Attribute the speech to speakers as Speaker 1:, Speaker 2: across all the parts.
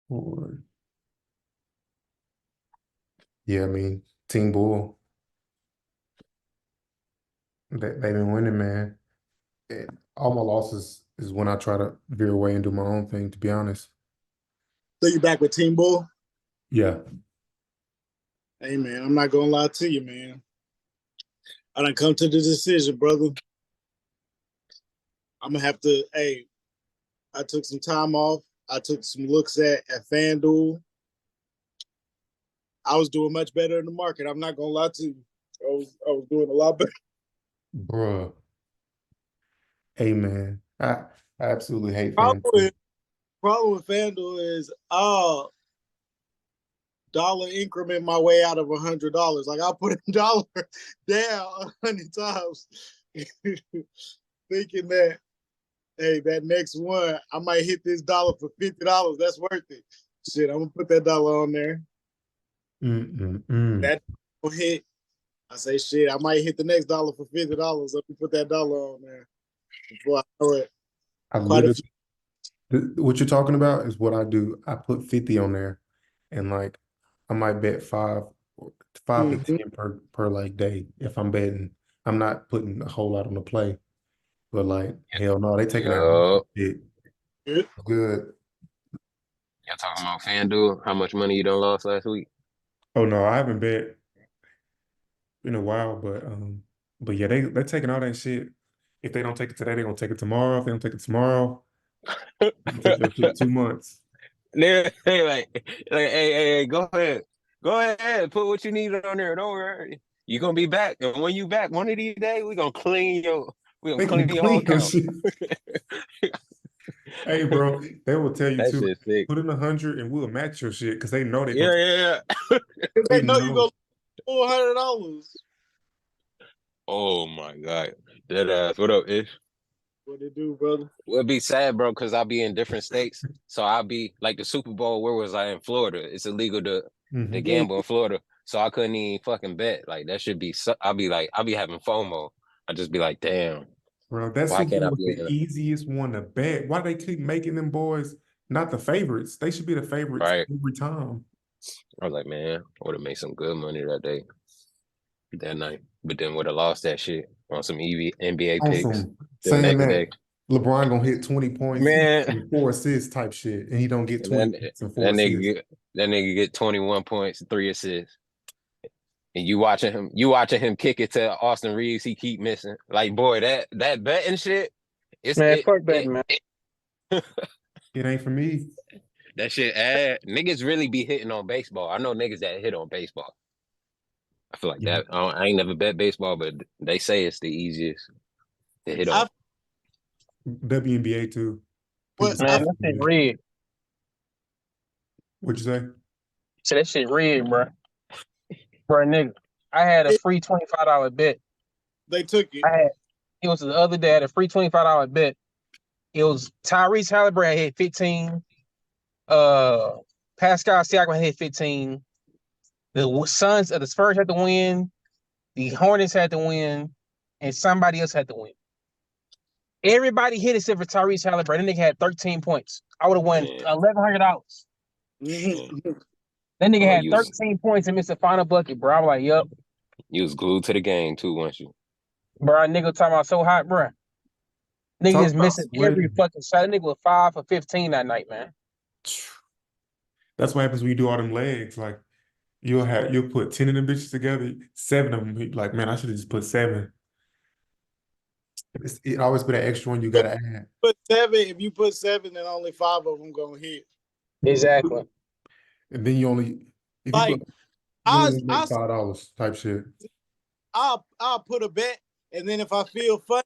Speaker 1: Or, yeah, I mean, Team Bull, they've been winning, man. And all my losses is when I try to veer away and do my own thing, to be honest.
Speaker 2: So you back with Team Bull?
Speaker 1: Yeah.
Speaker 2: Hey man, I'm not gonna lie to you, man. I done come to the decision, brother. I'm gonna have to. Hey, I took some time off. I took some looks at FanDuel. I was doing much better in the market. I'm not gonna lie to you. I was doing a lot better.
Speaker 1: Bruh. Hey, man. I absolutely hate
Speaker 2: Problem
Speaker 1: FanDuel.
Speaker 2: with, problem with FanDuel is dollar increment my way out of $100. Like I put a dollar down 100 times, thinking that hey, that next one I might hit this dollar for $50. That's worth it. Shit, I'm gonna put that dollar on there.
Speaker 1: Mm-mm-mm.
Speaker 2: That will hit. I say shit, I might hit the next dollar for $50. Let me put that dollar on there before I know it.
Speaker 1: I
Speaker 2: Quite a
Speaker 1: literally,
Speaker 2: few.
Speaker 1: what you're talking about is what I do. I put 50 on there and like I might bet five to
Speaker 2: Mm-hmm.
Speaker 1: 10 per like day if I'm betting. I'm not putting a whole lot on the play. But like, hell no, they taking that
Speaker 3: Yo,
Speaker 1: shit good.
Speaker 3: y'all talking about FanDuel? How much money you done lost last week?
Speaker 1: Oh no, I haven't bet in a while, but yeah, they taking all that shit. If they don't take it today, they're gonna take it tomorrow. If they don't take it tomorrow, they're gonna take your shit 2 months.
Speaker 3: They hey, go ahead, put what you need on there. Don't worry, you gonna be back, and when you back, one of these days, we gonna
Speaker 1: They gonna
Speaker 3: clean your whole
Speaker 1: clean your
Speaker 3: account.
Speaker 1: shit. Hey, bro, they will tell you
Speaker 3: That
Speaker 1: too.
Speaker 3: shit's sick.
Speaker 1: Put in 100 and we'll match your shit because they know they're gonna.
Speaker 3: Yeah.
Speaker 1: They
Speaker 2: They know you
Speaker 1: know.
Speaker 2: go $400.
Speaker 3: Oh my God, that ass. What up, Ish?
Speaker 2: What they do, brother?
Speaker 3: It'd be sad, bro, because I'll be in different states. So I'll be like the Super Bowl. Where was I in Florida? It's illegal to
Speaker 1: Mhm.
Speaker 3: gamble in Florida, so I couldn't even fucking bet. Like that should be. I'll be having FOMO. I just be like, damn,
Speaker 1: Bro, that
Speaker 3: why
Speaker 1: Super
Speaker 3: can't I
Speaker 1: Bowl was
Speaker 3: be
Speaker 1: the
Speaker 3: in?
Speaker 1: easiest one to bet. Why they keep making them boys not the favorites? They should be the favorites
Speaker 3: Right?
Speaker 1: every time.
Speaker 3: I was like, man, I would have made some good money that day, that night. But then would have lost that shit on some NBA
Speaker 1: On
Speaker 3: picks
Speaker 1: some
Speaker 3: the
Speaker 1: saying
Speaker 3: next
Speaker 1: that
Speaker 3: day.
Speaker 1: LeBron gonna hit 20 points
Speaker 3: Man,
Speaker 1: and 4 assists type shit, and he don't get
Speaker 3: and
Speaker 1: 20
Speaker 3: then
Speaker 1: points and four
Speaker 3: that nigga
Speaker 1: assists.
Speaker 3: get that nigga get 21 points, 3 assists. And you watching him kick it to Austin Reeves, he keep missing. Like, boy, that betting shit, it's
Speaker 4: Man,
Speaker 3: it,
Speaker 4: fuck that,
Speaker 3: it,
Speaker 4: man.
Speaker 3: it
Speaker 1: It ain't for me.
Speaker 3: that shit niggas really be hitting on baseball. I know niggas that hit on baseball. I feel like
Speaker 1: Yeah.
Speaker 3: that. I ain't never bet baseball, but they say it's the easiest to hit on.
Speaker 2: I
Speaker 1: WNBA too. People
Speaker 2: but
Speaker 1: say
Speaker 2: I
Speaker 4: Man,
Speaker 1: it's
Speaker 4: that shit
Speaker 1: good.
Speaker 4: rigged.
Speaker 1: What'd you say?
Speaker 4: So that shit rigged, bro. Bro, nigga, I had a
Speaker 2: it,
Speaker 4: free $25 bet.
Speaker 2: they took it.
Speaker 4: I had it was the other day. I had a free $25 bet. It was Tyrese Halliburton had 15. Uh, Pascal Siakam had 15. The Suns of the Spurs had to win. The Hornets had to win, and somebody else had to win. Everybody hit except for Tyrese Halliburton. That nigga had 13 points. I would have won
Speaker 3: Man,
Speaker 4: $1,100.
Speaker 3: man.
Speaker 4: That nigga
Speaker 3: Oh,
Speaker 4: had 13 points and missed the final bucket, bro. I'm like, yup.
Speaker 3: you was glued to the game too, weren't you?
Speaker 4: Bro, nigga talking about so hot, bro. Nigga
Speaker 1: Talk
Speaker 4: just
Speaker 1: about
Speaker 4: missing every
Speaker 1: sweating.
Speaker 4: fucking shot. That nigga was 5 for 15 that night, man.
Speaker 1: That's what happens when you do all them legs. Like you'll put 10 of them bitches together, 7 of them. Like, man, I should have just put 7. It always be that extra one you gotta add.
Speaker 2: Put seven. If you put seven, then only five of them gonna hit.
Speaker 4: Exactly.
Speaker 1: And then if you put,
Speaker 2: Like
Speaker 1: you
Speaker 2: I
Speaker 1: only make $5 type shit.
Speaker 2: I'll put a bet, and then if I feel fun,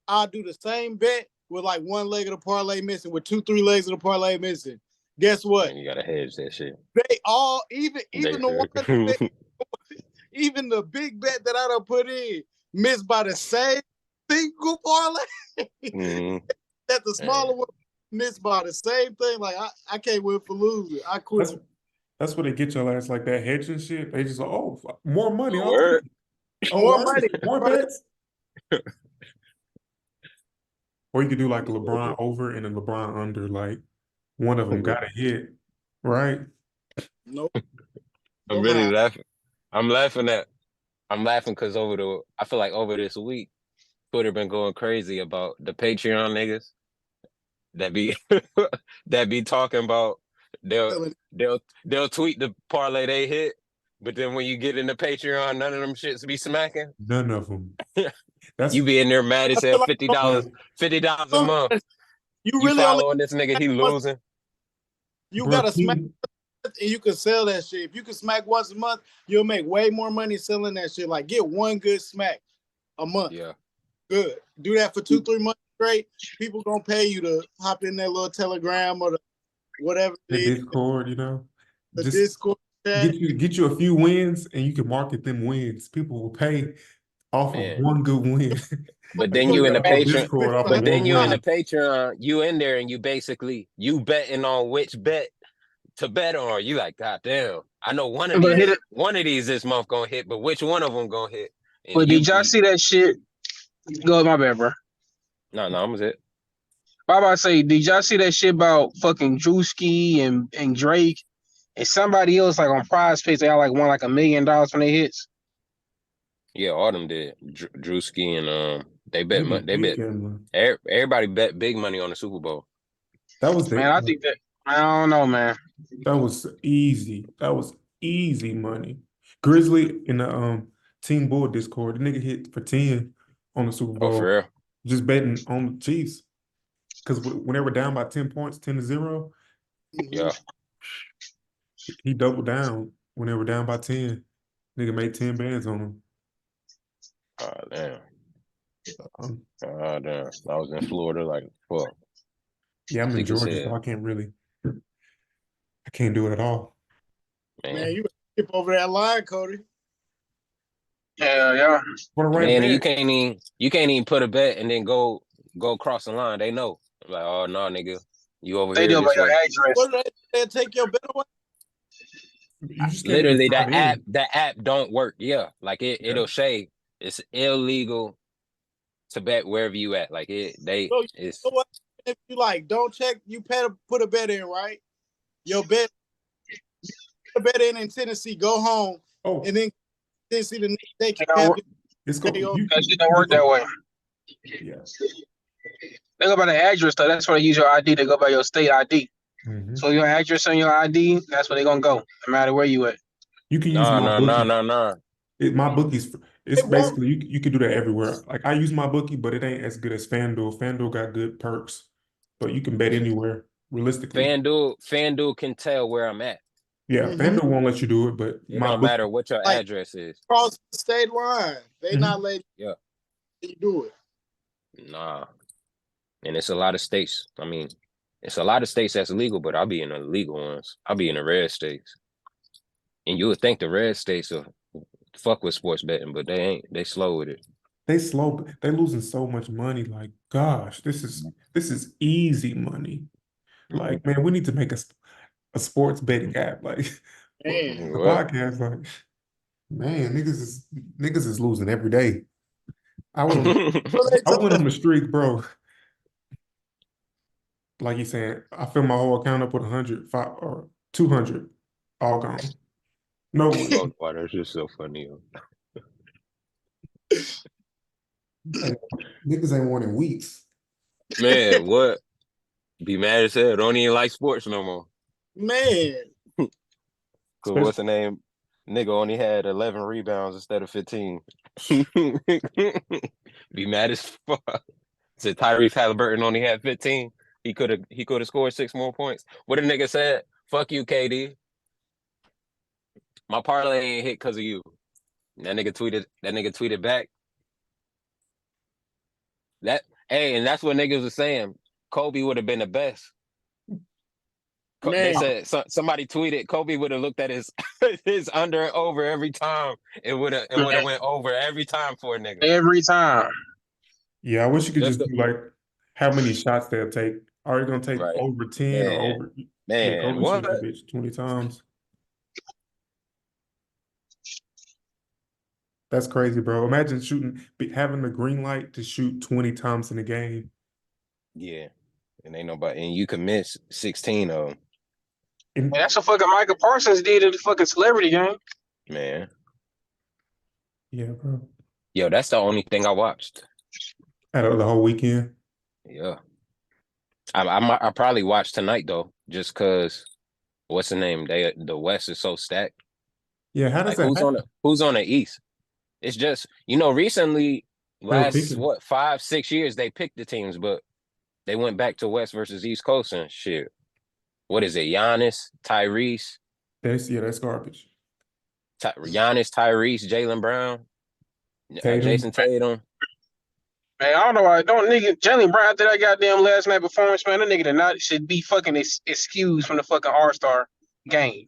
Speaker 2: I'll do the same bet with like one leg of the parlay missing, with 3 legs of the parlay missing. Guess what?
Speaker 3: Man, you gotta hedge that shit.
Speaker 2: They all even the one
Speaker 3: Basically.
Speaker 2: even the big bet that I done put in missed by the same single parlay
Speaker 3: Mhm.
Speaker 2: that the
Speaker 3: Man.
Speaker 2: smaller one missed by the same thing. Like I can't win for losing. I quit.
Speaker 1: That's where they get your ass like that hedging shit. They just like, oh, more money.
Speaker 3: Oh,
Speaker 1: I'll take
Speaker 3: word.
Speaker 1: it. Oh,
Speaker 2: More
Speaker 1: what?
Speaker 2: money.
Speaker 1: More
Speaker 2: Right?
Speaker 1: bets? Or you could do like LeBron over and a LeBron under. Like one of them got to hit. Right.
Speaker 2: Nope.
Speaker 3: I'm really laughing. I'm laughing because I feel like over this week, Twitter been going crazy about the Patreon niggas that be that be talking about they'll tweet the parlay they hit, but then when you get into Patreon, none of them shits be smacking.
Speaker 1: None of them.
Speaker 3: You
Speaker 1: That's
Speaker 3: be in there mad as
Speaker 2: I
Speaker 3: hell,
Speaker 2: feel like
Speaker 3: $50 a month.
Speaker 2: you
Speaker 3: You
Speaker 2: really only
Speaker 3: following this nigga, he losing.
Speaker 2: you
Speaker 1: bro.
Speaker 2: gotta smack and you can sell that shit. If you can smack once a month, you'll make way more money selling that shit. Like get one good smack a month.
Speaker 3: Yeah.
Speaker 2: Good. Do that for 2-3 months straight. People gonna pay you to hop in that little Telegram or whatever it
Speaker 1: the
Speaker 2: is,
Speaker 1: Discord, you know,
Speaker 2: the
Speaker 1: just
Speaker 2: Discord chat.
Speaker 1: get you a few wins, and you can market them wins. People will pay off of
Speaker 3: Man.
Speaker 1: one good win.
Speaker 3: But
Speaker 1: They
Speaker 3: then
Speaker 1: pay
Speaker 3: you in the
Speaker 1: the whole
Speaker 3: Patreon,
Speaker 1: Discord off of
Speaker 3: but then
Speaker 1: one
Speaker 3: you in the
Speaker 1: win.
Speaker 3: Patreon, you in there and you betting on which bet to bet on. You like, God damn, I know one of these this month gonna hit, but which one of them gonna hit? And
Speaker 4: But did y'all see that shit? Go, my bad, bro.
Speaker 3: No, I'm it.
Speaker 4: I'm about to say, did y'all see that shit about fucking Drewski and Drake and somebody else like on Prize Picks? They all like won like $1 million when they hits.
Speaker 3: Yeah, all them did. Drewski and they bet
Speaker 1: They
Speaker 3: money. They bet
Speaker 1: gambling.
Speaker 3: everybody bet big money on the Super Bowl.
Speaker 1: That was
Speaker 4: Man, I think that I don't know, man.
Speaker 1: that was easy. That was easy money. Grizzly in the Team Bull Discord, the nigga hit for 10 on the Super
Speaker 3: Oh, for
Speaker 1: Bowl,
Speaker 3: real?
Speaker 1: just betting on the Chiefs. Because when they were down by 10 points, 10-0,
Speaker 3: Yeah.
Speaker 1: he doubled down when they were down by 10. Nigga made 10 bands on them.
Speaker 3: Oh damn.
Speaker 1: Um,
Speaker 3: Oh damn. I was in Florida, like fuck.
Speaker 1: yeah, I'm in
Speaker 3: Sick as
Speaker 1: Georgia, so
Speaker 3: hell.
Speaker 1: I can't do it at all.
Speaker 2: Man, you skip over that line, Cody.
Speaker 4: Yeah.
Speaker 1: What a right
Speaker 3: Man,
Speaker 1: bet.
Speaker 3: you can't even put a bet and then go across the line. They know. Like, oh no, nigga. You over
Speaker 4: They
Speaker 3: here
Speaker 4: do about
Speaker 3: this
Speaker 4: your
Speaker 3: way.
Speaker 4: address.
Speaker 2: What they take your bet away?
Speaker 1: You just can't even
Speaker 3: Literally,
Speaker 1: sign in.
Speaker 3: that app don't work. Yeah. Like it'll say it's illegal to bet wherever you at. Like it's
Speaker 2: So what if you like don't check, you put a bet in, right? Your bet put a bet in Tennessee, go home,
Speaker 1: Oh,
Speaker 2: and then Tennessee the next day
Speaker 4: They
Speaker 2: can have
Speaker 4: don't,
Speaker 2: it.
Speaker 1: it's go.
Speaker 4: that shit don't work that way.
Speaker 1: Yeah.
Speaker 4: They go by the address though. That's where they use your ID. They go by your state ID.
Speaker 1: Mm-hmm.
Speaker 4: So your address on your ID, that's where they're gonna go, no matter where you at.
Speaker 1: You can use my bookie.
Speaker 3: No.
Speaker 1: My bookie's it's
Speaker 2: It won't.
Speaker 1: basically you can do that everywhere. Like I use my bookie, but it ain't as good as FanDuel. FanDuel got good perks, but you can bet anywhere realistically.
Speaker 3: FanDuel can tell where I'm at.
Speaker 1: Yeah, FanDuel won't let you do it, but
Speaker 3: It
Speaker 1: my
Speaker 3: don't
Speaker 1: book.
Speaker 3: matter what your
Speaker 2: Like,
Speaker 3: address is.
Speaker 2: Cross the state line. They not letting
Speaker 3: Yeah.
Speaker 2: you do it.
Speaker 3: Nah. And it's a lot of states. I mean, it's a lot of states that's illegal, but I'll be in the legal ones. I'll be in the red states. And you would think the red states will fuck with sports betting, but they ain't. They slow with it.
Speaker 1: They losing so much money. Like, gosh, this is easy money. Like, man, we need to make a sports betting app. Like
Speaker 2: Man.
Speaker 1: the
Speaker 3: What?
Speaker 1: podcast, like, man, niggas is losing every day. I went on the streak, bro. Like you saying, I filled my whole account up with 100, 5 or 200, all gone. No one.
Speaker 3: Oh, wow, that's just so funny.
Speaker 1: Like, niggas ain't won in weeks.
Speaker 3: Man, what? Be mad as hell. Don't even like sports no more.
Speaker 2: Man.
Speaker 3: Cause what's the name? Nigga only had 11 rebounds instead of 15. Be mad as fuck. Said Tyrese Halliburton only had 15. He could have scored 6 more points. What a nigga said? Fuck you, KD. My parlay ain't hit because of you. That nigga tweeted back. And that's what niggas was saying. Kobe would have been the best. They said somebody tweeted Kobe would have looked at his his under and over every time. It would have went over every time for a nigga.
Speaker 4: Every time.
Speaker 1: Yeah, I wish you could just do like how many shots they'll take. Are you gonna take over 10 or over? Yeah,
Speaker 3: Man,
Speaker 1: Kobe shoot
Speaker 3: what?
Speaker 1: that bitch 20 times. That's crazy, bro. Imagine having the green light to shoot 20 times in a game.
Speaker 3: Yeah, and ain't nobody, and you can miss 16 of them.
Speaker 1: And
Speaker 4: Man, that's what fucking Michael Parsons did in the fucking celebrity game.
Speaker 3: Man.
Speaker 1: yeah, bro.
Speaker 3: Yo, that's the only thing I watched.
Speaker 1: Out of the whole weekend.
Speaker 3: Yeah. I probably watch tonight though, just cause what's the name? The West is so stacked.
Speaker 1: Yeah, how does
Speaker 3: Like
Speaker 1: that happen?
Speaker 3: who's on the East? It's just recently
Speaker 1: They were
Speaker 3: last
Speaker 1: picking.
Speaker 3: 5-6 years they picked the teams, but they went back to West versus East Coast and shit. What is it? Giannis, Tyrese,
Speaker 1: That's garbage.
Speaker 3: Giannis, Tyrese, Jaylen Brown,
Speaker 1: Tatum.
Speaker 3: Jason Tatum.
Speaker 4: Man, I don't know why. Don't nigga Jalen Brown after that goddamn last night performance, man. That nigga did not should be fucking excused from the fucking All-Star game.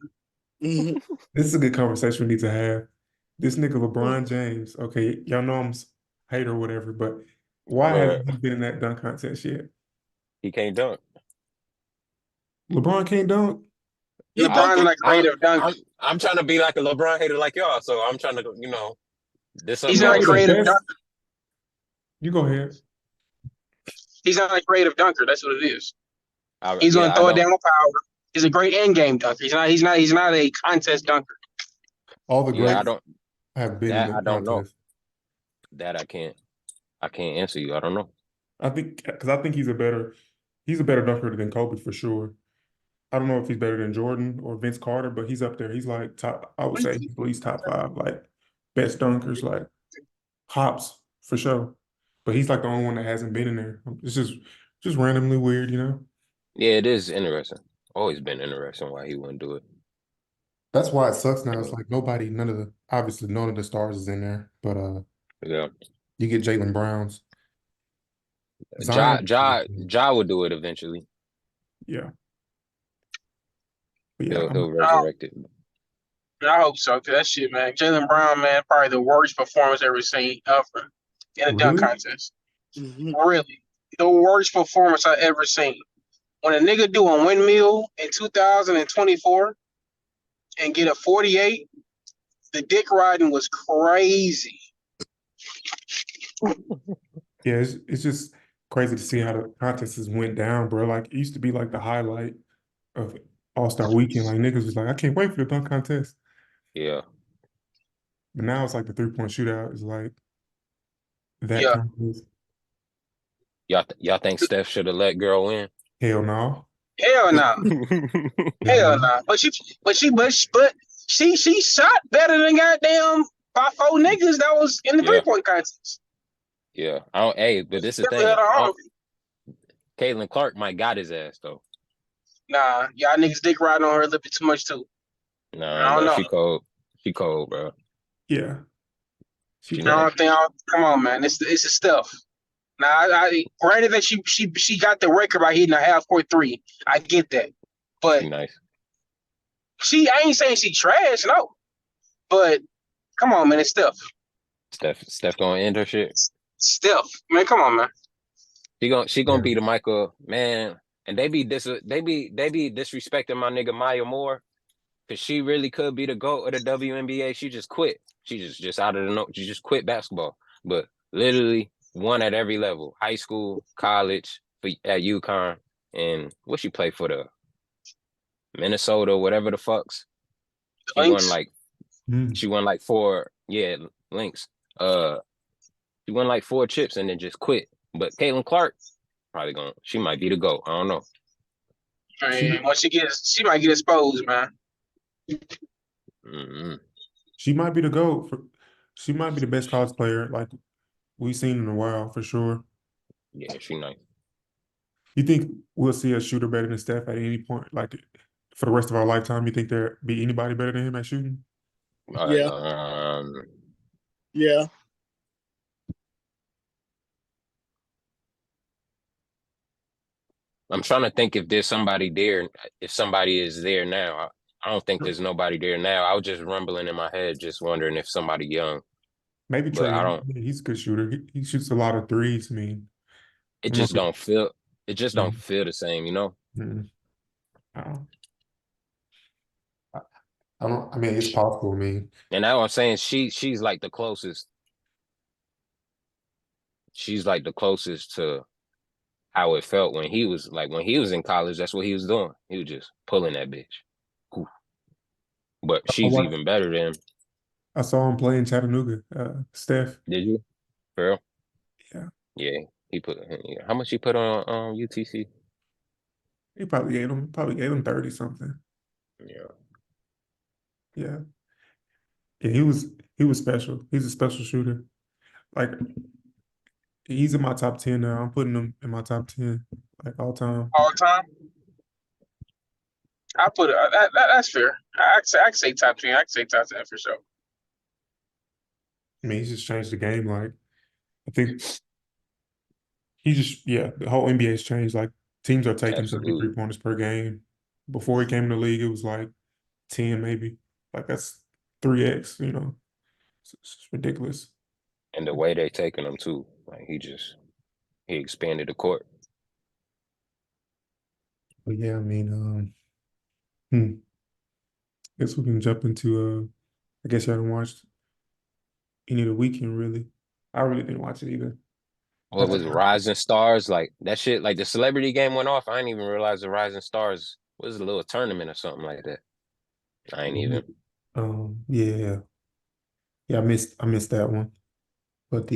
Speaker 2: Mhm.
Speaker 1: This is a good conversation we need to have. This nigga LeBron James. Okay, y'all know I'm a hater or whatever, but why
Speaker 3: But
Speaker 1: hasn't he been in that dunk contest yet?
Speaker 3: he can't dunk.
Speaker 1: LeBron can't dunk.
Speaker 2: He
Speaker 4: LeBron's
Speaker 2: dunking.
Speaker 4: not great at dunking.
Speaker 3: I'm trying to be like a LeBron hater like y'all, so I'm trying to this
Speaker 4: He's
Speaker 3: something
Speaker 4: not
Speaker 3: I
Speaker 4: a
Speaker 1: Probably the
Speaker 3: see.
Speaker 4: creative
Speaker 1: best.
Speaker 4: dunker.
Speaker 1: You go ahead.
Speaker 4: He's not a creative dunker. That's what it is. He's
Speaker 3: Yeah,
Speaker 4: gonna
Speaker 3: I
Speaker 4: throw it
Speaker 3: don't.
Speaker 4: down with power. He's a great end game dunker. He's not a contest dunker.
Speaker 1: All the
Speaker 3: Yeah, I
Speaker 1: greats
Speaker 3: don't.
Speaker 1: have been in
Speaker 3: That
Speaker 1: the
Speaker 3: I don't know.
Speaker 1: contest.
Speaker 3: That I can't answer you. I don't know.
Speaker 1: I think because I think he's a better dunker than Kobe for sure. I don't know if he's better than Jordan or Vince Carter, but he's up there. He's like top. I would say he's at least top five, like best dunkers, like hops for sure. But he's like the only one that hasn't been in there. It's just randomly weird, you know.
Speaker 3: Yeah, it is interesting. Always been interesting why he wouldn't do it.
Speaker 1: That's why it sucks now. It's like obviously none of the stars is in there, but
Speaker 3: Yeah,
Speaker 1: you get Jalen Browns, Zion.
Speaker 3: Ja would do it eventually.
Speaker 1: Yeah, but yeah,
Speaker 3: He'll
Speaker 4: Oh,
Speaker 3: resurrect it.
Speaker 4: I hope so. Cause that shit, man. Jalen Brown, man, probably the worst performance I've ever seen ever in a dunk
Speaker 1: really.
Speaker 4: contest.
Speaker 2: Mhm.
Speaker 4: Really, the worst performance I ever seen. When a nigga do a windmill in 2024 and get a 48, the dick riding was crazy.
Speaker 1: Yeah, it's just crazy to see how the contests went down, bro. Like it used to be like the highlight of All-Star Weekend. Like niggas was like, I can't wait for the dunk contest.
Speaker 3: Yeah,
Speaker 1: But now it's like the 3-point shootout is like that
Speaker 4: Yeah.
Speaker 1: contest.
Speaker 3: y'all think Steph should have let girl win?
Speaker 1: Hell no.
Speaker 4: Hell no.
Speaker 1: Hell
Speaker 4: Hell
Speaker 1: no.
Speaker 4: no. But she shot better than goddamn by four niggas that was in the
Speaker 3: Yeah.
Speaker 4: 3-point contest.
Speaker 3: Yeah, I don't. Hey, but this is the
Speaker 4: Definitely
Speaker 3: thing.
Speaker 4: had her own.
Speaker 3: Caitlin Clark might got his ass though.
Speaker 4: Nah, y'all niggas dick riding on her a little bit too much too.
Speaker 3: Nah,
Speaker 4: I don't
Speaker 3: bro,
Speaker 4: know.
Speaker 3: she cold. She cold, bro.
Speaker 1: Yeah. She
Speaker 3: She
Speaker 4: I
Speaker 3: nice.
Speaker 4: don't think. Come on, man. It's the stuff. Now, I granted that she got the record by hitting a half court three. I get that, but
Speaker 3: She nice.
Speaker 4: I ain't saying she trash, no. But come on, man. It's stuff.
Speaker 3: Steph gonna end her shit.
Speaker 4: Stuff, man. Come on, man.
Speaker 3: She gonna
Speaker 1: Yeah.
Speaker 3: be the Michael man, and they be disrespecting my nigga Maya Moore because she really could be the GOAT of the WNBA. She just quit. She just out of the note. She just quit basketball, but literally won at every level: high school, college, at UConn, and what she played for the Minnesota, whatever the fucks. She won
Speaker 4: Thanks.
Speaker 3: like
Speaker 1: Mm.
Speaker 3: she won like 4 links. She won like 4 chips and then just quit. But Caitlin Clark she might be the GOAT. I don't know.
Speaker 4: Man, once she might get exposed, man.
Speaker 3: Mm-hmm.
Speaker 1: She might be the GOAT. She might be the best college player like we've seen in a while for sure.
Speaker 3: Yeah, she nice.
Speaker 1: You think we'll see a shooter better than Steph at any point? Like for the rest of our lifetime, you think there be anybody better than him at shooting?
Speaker 2: Yeah. Yeah.
Speaker 3: I'm trying to think if there's somebody there. If somebody is there now, I don't think there's nobody there now. I was just rumbling in my head, just wondering if somebody young.
Speaker 1: Maybe
Speaker 3: But
Speaker 1: Trey
Speaker 3: I
Speaker 1: Young.
Speaker 3: don't.
Speaker 1: Yeah, he's a good shooter. He shoots a lot of threes. I mean, I
Speaker 3: It
Speaker 1: don't know
Speaker 3: just
Speaker 1: if
Speaker 3: don't feel. It just don't
Speaker 1: Mhm.
Speaker 3: feel the same, you know.
Speaker 1: Mhm. I don't. I don't. I mean, it's possible. I mean,
Speaker 3: And that's what I'm saying. She's like the closest. She's like the closest to how it felt when he was in college. That's what he was doing. He was just pulling that bitch. but
Speaker 1: I
Speaker 3: she's
Speaker 1: watched.
Speaker 3: even better than.
Speaker 1: I saw him play in Chattanooga. Steph.
Speaker 3: Did you? For real?
Speaker 1: Yeah,
Speaker 3: Yeah. He put. Yeah. How much he put on UTC?
Speaker 1: he probably gave him 30 something.
Speaker 3: Yeah.
Speaker 1: Yeah, yeah. He was special. He's a special shooter. Like he's in my top 10 now. I'm putting him in my top 10 like all time.
Speaker 4: all time. I put it. That's fair. I can say top 10. I can say top 10 for sure.
Speaker 1: I mean, he's just changed the game. Like I think the whole NBA's changed. Like teams are taking 33
Speaker 3: Absolutely.
Speaker 1: pointers per game. Before he came in the league, it was like 10 maybe. Like that's 3x. It's ridiculous.
Speaker 3: And the way they taking him too. Like he expanded the court.
Speaker 1: But yeah, I mean, guess we can jump into I guess you haven't watched any of the weekend really. I really didn't watch it either. I
Speaker 3: What
Speaker 1: just
Speaker 3: was it, Rising Stars? Like that shit, like the celebrity game went off. I didn't even realize the Rising Stars was a little tournament or something like that. I ain't even.
Speaker 1: yeah. Yeah, I missed that one. But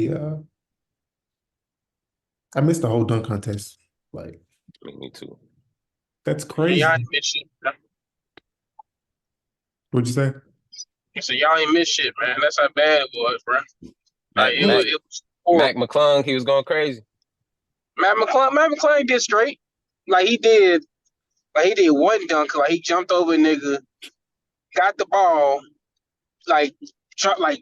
Speaker 1: I missed the whole dunk contest. Like,
Speaker 3: I mean, me too.
Speaker 1: that's
Speaker 4: Y'all
Speaker 1: crazy.
Speaker 4: ain't miss shit.
Speaker 1: What'd you say?
Speaker 4: So y'all ain't miss shit, man. That's how bad it was, bro. Like
Speaker 3: Mac
Speaker 4: it was,
Speaker 3: Mac
Speaker 4: it was
Speaker 3: Mac
Speaker 4: horrible.
Speaker 3: McClung, he was going crazy.
Speaker 4: Matt McClung did straight. Like he did one dunk. Like he jumped over a nigga, got the ball, like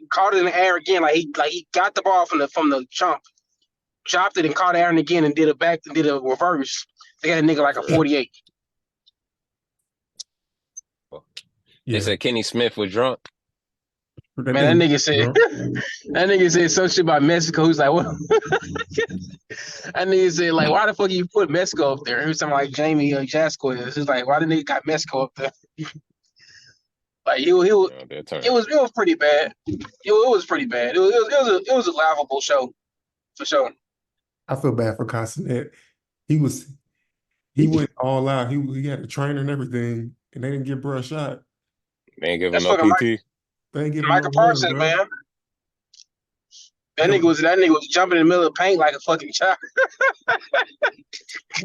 Speaker 4: caught it in the air again. Like he got the ball from the jump, chopped it and caught Aaron again and did a reverse. They got a nigga like a
Speaker 3: For real.
Speaker 4: 48.
Speaker 3: They
Speaker 1: Yeah.
Speaker 3: said Kenny Smith was drunk.
Speaker 1: That
Speaker 4: Man, that
Speaker 1: nigga,
Speaker 4: nigga said
Speaker 1: bro.
Speaker 4: that nigga said some shit about Mexico. Who's like, what? That nigga said, like, why the fuck you put Mexico up there? He was talking like Jamie Jasquez. He's like, why the nigga got Mexico up there? Like he was
Speaker 3: That turn.
Speaker 4: it was pretty bad. It was pretty bad. It was a laughable show for sure.
Speaker 1: I feel bad for Castanet. He was he went all out. He had a trainer and everything, and they didn't give bro a shot.
Speaker 3: They ain't give him
Speaker 4: That's
Speaker 3: no
Speaker 4: fucking
Speaker 3: PT.
Speaker 1: They didn't give him no
Speaker 4: Michael
Speaker 1: love,
Speaker 4: Parsons,
Speaker 1: bro.
Speaker 4: man. That
Speaker 1: Hell,
Speaker 4: nigga was jumping in the middle of the paint like a fucking child.
Speaker 1: yeah,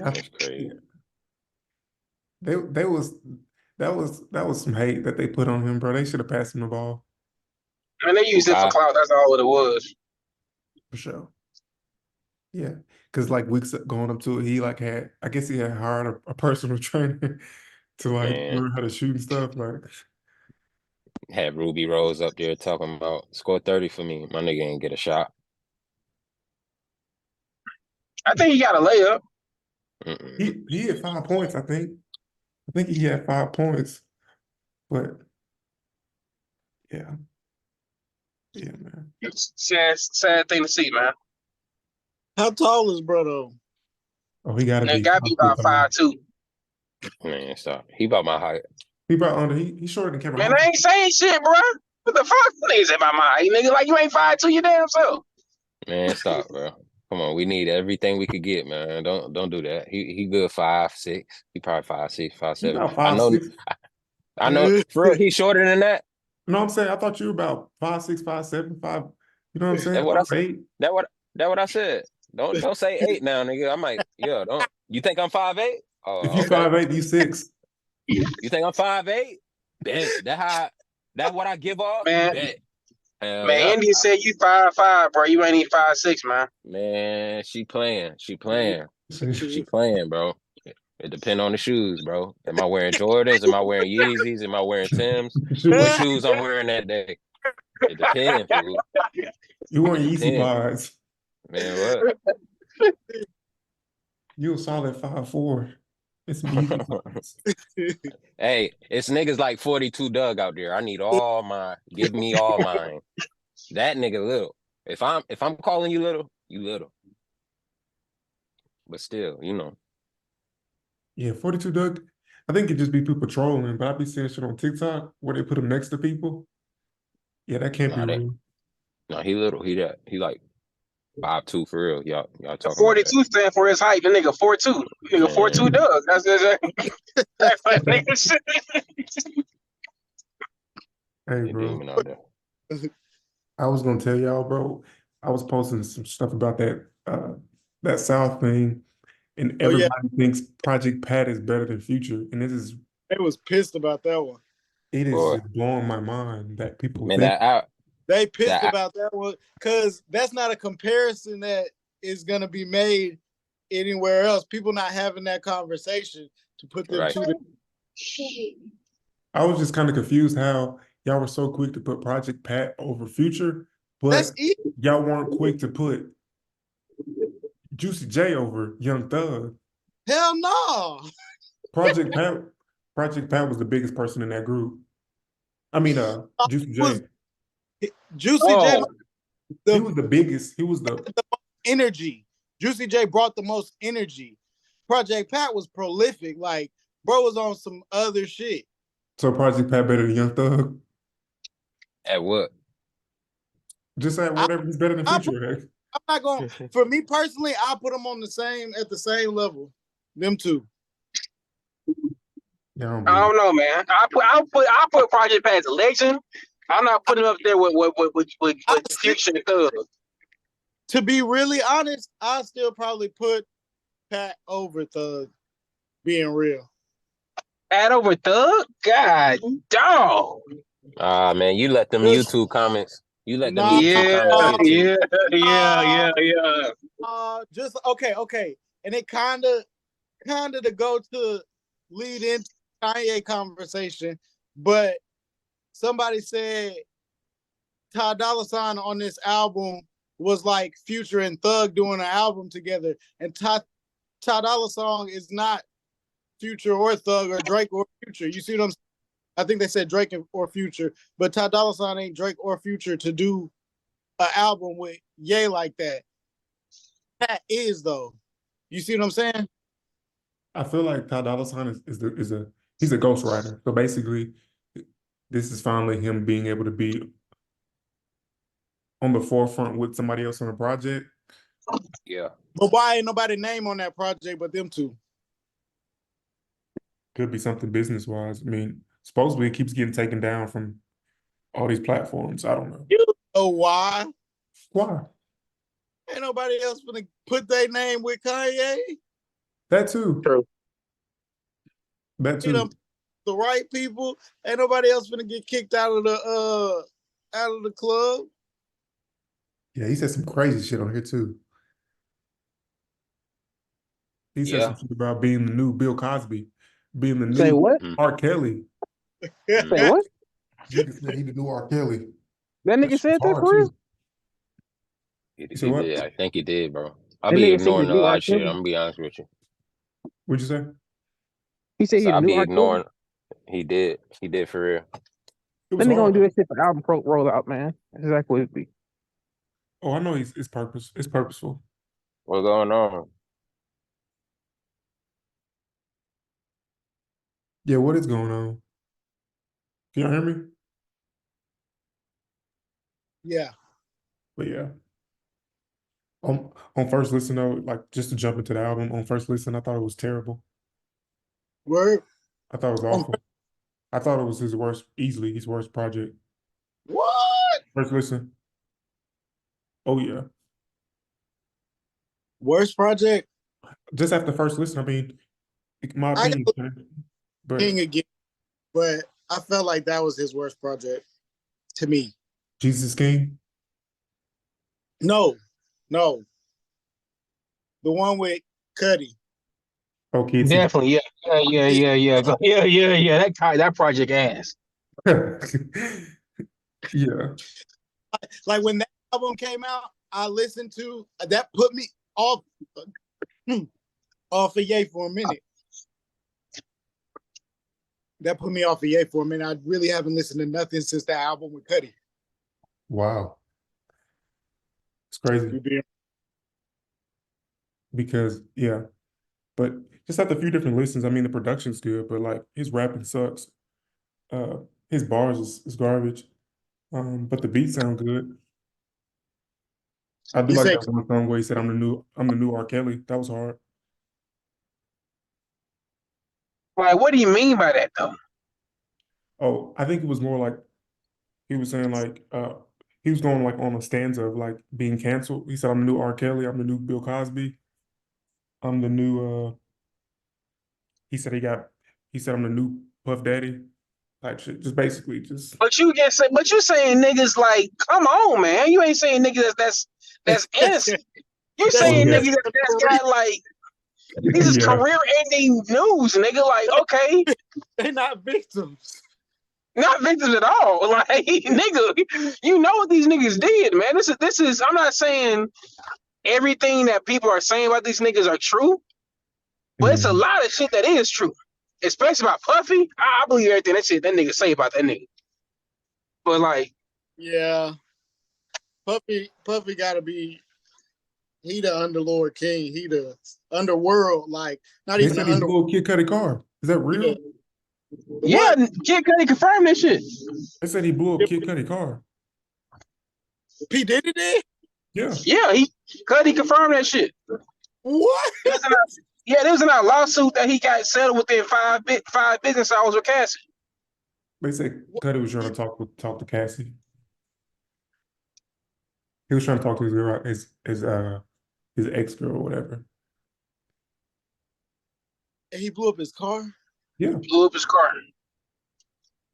Speaker 3: That's crazy.
Speaker 1: they was that was some hate that they put on him, bro. They should have passed him the ball
Speaker 4: And they used it for
Speaker 3: Kai,
Speaker 4: clout. That's all it was.
Speaker 1: for sure. Yeah, because like weeks going up to it, he like had I guess he had hired a personal trainer to like
Speaker 3: man,
Speaker 1: learn how to shoot and stuff. Like,
Speaker 3: had Ruby Rose up there talking about score 30 for me. My nigga ain't get a shot.
Speaker 4: I think he got a layup.
Speaker 1: he had 5 points, I think. I think he had 5 points, but yeah, yeah, man.
Speaker 4: It's sad thing to see, man.
Speaker 2: How tall is bro though?
Speaker 1: Oh, he got to
Speaker 4: And it
Speaker 1: be
Speaker 4: got to be about
Speaker 1: 5'5".
Speaker 4: 5'2".
Speaker 3: Man, stop. He about my height.
Speaker 1: He brought under. He's shorter than Kevin
Speaker 4: Man,
Speaker 1: Hart.
Speaker 4: I ain't saying shit, bro. What the fuck? Niggas about my height, nigga. Like you ain't 5'2" your damn self.
Speaker 3: Man, stop, bro. Come on, we need everything we could get, man. Don't do that. He good 5'6". He probably 5'6",
Speaker 1: He
Speaker 3: 5'7".
Speaker 1: about
Speaker 3: I
Speaker 1: five
Speaker 3: know
Speaker 1: six.
Speaker 3: I know for real, he's shorter than that.
Speaker 1: No, I'm saying I thought you were about 5'6", 5'7", 5. You know what I'm saying?
Speaker 3: That's what I said.
Speaker 1: 5'8".
Speaker 3: That what I said. Don't say 8 now, nigga. I might don't you think I'm 5'8"?
Speaker 1: If
Speaker 3: Oh,
Speaker 1: you
Speaker 3: okay.
Speaker 1: 5'8", you 6.
Speaker 3: You think I'm 5'8"? Bet. That what I give off?
Speaker 4: Man,
Speaker 3: Bet. Hell
Speaker 4: man,
Speaker 3: yeah.
Speaker 4: India said you 5'5", bro. You ain't even 5'6", man.
Speaker 3: Man, she playing. She playing,
Speaker 1: He
Speaker 3: bro. It depends on the shoes, bro. Am I wearing Jordans? Am I wearing Yeezys? Am I wearing Tims? What shoes I'm wearing that day? It depends, fool.
Speaker 1: weren't
Speaker 3: It
Speaker 1: Easy
Speaker 3: depends.
Speaker 1: Pods.
Speaker 3: Man, what?
Speaker 1: You a solid 5'4". It's some Easy Pods.
Speaker 3: Hey, it's niggas like 42 Doug out there. I need all mine. Give me all mine. That nigga little. If I'm calling you little, you little. But still,
Speaker 1: Yeah, 42 Doug. I think it just be people trolling, but I be seeing shit on TikTok where they put him next to people. Yeah, that can't be
Speaker 3: nah,
Speaker 1: real.
Speaker 3: he little. He like 5'2" for real. Y'all
Speaker 4: The
Speaker 3: talking about that.
Speaker 4: 42 stand for his height. The nigga 4'2". Nigga 4'2"
Speaker 3: Man.
Speaker 4: Doug. That's nigga shit.
Speaker 1: Hey,
Speaker 3: They
Speaker 1: bro.
Speaker 3: demon out there.
Speaker 1: I was gonna tell y'all, bro. I was posting some stuff about that South thing, and
Speaker 2: Oh yeah,
Speaker 1: everybody thinks Project Pat is better than Future, and
Speaker 2: they was pissed about that one.
Speaker 1: it is
Speaker 3: Boy,
Speaker 1: just blowing my mind that people
Speaker 3: man,
Speaker 1: think.
Speaker 2: They pissed
Speaker 3: that
Speaker 2: about that one because that's not a comparison that is gonna be made anywhere else. People not having that conversation to put them
Speaker 3: right.
Speaker 2: two.
Speaker 1: I was just kind of confused how y'all were so quick to put Project Pat over Future,
Speaker 2: That's
Speaker 1: but
Speaker 2: easy.
Speaker 1: y'all weren't quick to put Juicy J over Young Thug.
Speaker 2: Hell no.
Speaker 1: Project Pat, Project Pat was the biggest person in that group. I mean, Juicy
Speaker 2: Was
Speaker 1: J.
Speaker 2: Juicy J
Speaker 4: Oh,
Speaker 1: He
Speaker 2: the
Speaker 1: was the biggest. He was the
Speaker 2: energy? Juicy J brought the most energy. Project Pat was prolific. Like, bro was on some other shit.
Speaker 1: so Project Pat better than Young Thug.
Speaker 3: At what?
Speaker 1: Just say
Speaker 2: I,
Speaker 1: whatever. He's better than
Speaker 2: I put,
Speaker 1: Future. Heck.
Speaker 2: I'm not going. For me personally, I put them on at the same level. Them two.
Speaker 1: Yeah, I don't
Speaker 4: I
Speaker 1: believe it.
Speaker 4: don't know, man. I put Project Pat as a legend. I'm not putting him up there with Future and Thug.
Speaker 2: To be really honest, I still probably put Pat over Thug. Being real.
Speaker 4: Pat over Thug? God, dog.
Speaker 3: Ah, man, you let them
Speaker 2: Just
Speaker 3: YouTube comments. You let them
Speaker 2: nah,
Speaker 3: YouTube
Speaker 4: Yeah,
Speaker 3: comments get to you.
Speaker 4: yeah.
Speaker 2: just okay. And it kinda to go to lead into Kanye conversation, but somebody said Ty Dolla $ign on this album was like Future and Thug doing an album together, and Ty Dolla $ign is not Future or Thug or Drake or Future. You see what I'm saying? I think they said Drake or Future, but Ty Dolla $ign ain't Drake or Future to do an album with Ye like that. Pat is though. You see what I'm saying?
Speaker 1: I feel like Ty Dolla $ign is a he's a ghostwriter. So basically, this is finally him being able to be on the forefront with somebody else on a project.
Speaker 3: Yeah.
Speaker 2: But why ain't nobody name on that project but them two?
Speaker 1: Could be something business wise. I mean, supposedly it keeps getting taken down from all these platforms. I don't know
Speaker 2: You know why?
Speaker 1: why.
Speaker 2: Ain't nobody else gonna put their name with Kanye.
Speaker 1: That too.
Speaker 4: True.
Speaker 1: That
Speaker 2: You know,
Speaker 1: too.
Speaker 2: the right people. Ain't nobody else gonna get kicked out of the club.
Speaker 1: Yeah, he said some crazy shit on here too. He said some
Speaker 3: Yeah.
Speaker 1: shit about being the new Bill Cosby, being the
Speaker 4: Say
Speaker 1: new
Speaker 4: what?
Speaker 3: Mm,
Speaker 1: R. Kelly.
Speaker 4: Say
Speaker 3: mm.
Speaker 4: what?
Speaker 1: Nigga said he the new R. Kelly.
Speaker 4: That
Speaker 1: That
Speaker 4: nigga
Speaker 1: shit was
Speaker 4: said that
Speaker 1: hard
Speaker 4: for real?
Speaker 1: too.
Speaker 3: He,
Speaker 1: You said
Speaker 3: he
Speaker 1: what?
Speaker 3: did. I think he did, bro. I'll
Speaker 4: That
Speaker 3: be
Speaker 4: nigga said he the
Speaker 3: ignoring a
Speaker 4: new
Speaker 3: lot
Speaker 4: R.
Speaker 3: of shit.
Speaker 4: Kelly.
Speaker 3: I'm gonna be honest with you.
Speaker 1: What'd you say?
Speaker 4: He said he
Speaker 3: So
Speaker 4: the
Speaker 3: I'll
Speaker 4: new
Speaker 3: be
Speaker 4: R. Kelly.
Speaker 3: ignoring. He did. He did for real.
Speaker 1: It
Speaker 4: That
Speaker 1: was
Speaker 4: nigga gonna do
Speaker 1: hard.
Speaker 4: that shit for album pro rollout, man. That's exactly what it be.
Speaker 1: Oh, I know it's purpose. It's purposeful.
Speaker 3: What's going on?
Speaker 1: Yeah, what is going on? Can y'all hear me?
Speaker 2: Yeah.
Speaker 1: But yeah. On first listen though, like just to jump into the album, on first listen, I thought it was terrible.
Speaker 2: Word.
Speaker 1: I thought it was awful. I thought it was his worst, easily his worst project.
Speaker 2: What?
Speaker 1: First listen. Oh yeah.
Speaker 2: Worst project?
Speaker 1: Just after first listen, I mean, my
Speaker 2: I
Speaker 1: opinion,
Speaker 2: got
Speaker 1: but
Speaker 2: King again, but I felt like that was his worst project to me.
Speaker 1: Jesus King.
Speaker 2: No. The one with Cuddy.
Speaker 1: Oh, kids.
Speaker 4: Definitely, yeah. That project ass.
Speaker 1: Yeah.
Speaker 2: Like when that album came out, I listened to that put me off off of Ye for a minute. That put me off of Ye for a minute. I really haven't listened to nothing since that album with Cuddy.
Speaker 1: Wow. It's crazy because yeah, but just after a few different listens, I mean the production's good, but like his rapping sucks. Uh his bars is garbage. But the beats sound good. I do
Speaker 2: You
Speaker 1: like
Speaker 2: say
Speaker 1: that one song where he said I'm the new R. Kelly. That was hard.
Speaker 4: Like, what do you mean by that though?
Speaker 1: Oh, I think it was more like he was saying like he was going like on a stanza of like being canceled. He said, "I'm the new R. Kelly. I'm the new Bill Cosby. I'm the new." He said he said I'm the new Puff Daddy type shit. Just basically just.
Speaker 4: But you saying niggas like, come on, man. You ain't saying niggas that's innocent. You
Speaker 2: That's
Speaker 4: saying
Speaker 1: yeah.
Speaker 4: niggas that's got like this is
Speaker 1: Yeah.
Speaker 4: career ending news, nigga. Like, okay,
Speaker 2: they not victims.
Speaker 4: not victims at all. Like, nigga, you know what these niggas did, man. This is I'm not saying everything that people are saying about these niggas are true, but it's a
Speaker 1: Mhm.
Speaker 4: lot of shit that is true. Especially about Puffy. I believe everything that shit that nigga say about that nigga. But like,
Speaker 2: Yeah, Puffy gotta be. He the underlord king. He the underworld. Like not
Speaker 1: They
Speaker 2: even
Speaker 1: said
Speaker 2: the
Speaker 1: he
Speaker 2: underworld.
Speaker 1: blew a Kid Cudi car. Is that
Speaker 2: He
Speaker 1: real?
Speaker 2: the
Speaker 4: yeah,
Speaker 2: what?
Speaker 4: Kid Cudi confirmed that shit.
Speaker 1: They said he blew up Kid Cudi car.
Speaker 2: P Diddy did?
Speaker 1: Yeah.
Speaker 4: Yeah, Cudi confirmed that shit.
Speaker 2: What?
Speaker 4: There was in a lawsuit that he got settled within five business hours with Cassie.
Speaker 1: They said Cudi was trying to talk to Cassie. He was trying to talk to his girl, his ex girl or whatever.
Speaker 2: And he blew up his car.
Speaker 1: Yeah.
Speaker 4: Blew up his car.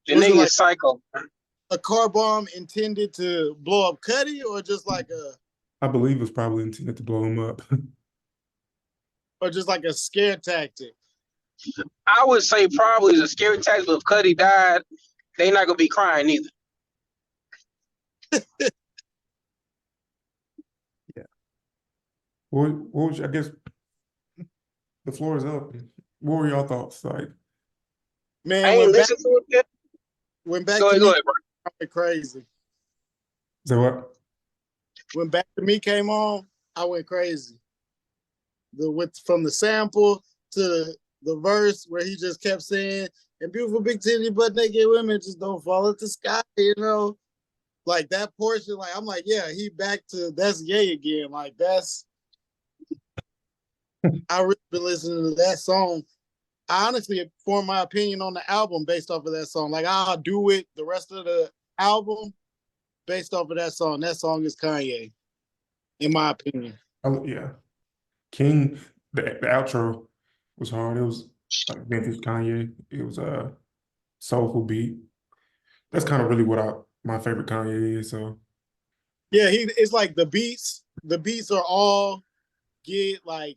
Speaker 4: The
Speaker 2: Was it
Speaker 4: nigga
Speaker 2: like
Speaker 4: is psycho.
Speaker 2: a car bomb intended to blow up Cuddy, or just like
Speaker 1: I believe it was probably intended to blow him up.
Speaker 2: a scare tactic?
Speaker 4: I would say probably is a scary tactic, but if Cudi died, they not gonna be crying either.
Speaker 1: Yeah. What was I guess the floor is up. What were y'all thoughts? Like,
Speaker 2: Man,
Speaker 4: I ain't listened to it yet.
Speaker 2: when back
Speaker 4: Go
Speaker 2: to
Speaker 4: ahead,
Speaker 2: me,
Speaker 4: bro.
Speaker 2: I went crazy.
Speaker 1: so what?
Speaker 2: When Back to Me came on, I went crazy. From the sample to the verse where he just kept saying, "And beautiful big titty butt naked women just don't fall at the sky," you know, like that portion. Like I'm like, yeah, he back to that's Ye again. Like that's I really been listening to that song. I honestly formed my opinion on the album based off of that song. Like I'll do it the rest of the album based off of that song. That song is Kanye, in my opinion.
Speaker 1: Yeah. King, the outro was hard. It was like vintage Kanye. It was a soulful beat. That's kind of really what my favorite Kanye is. So
Speaker 2: Yeah, it's like the beats. The beats are all get like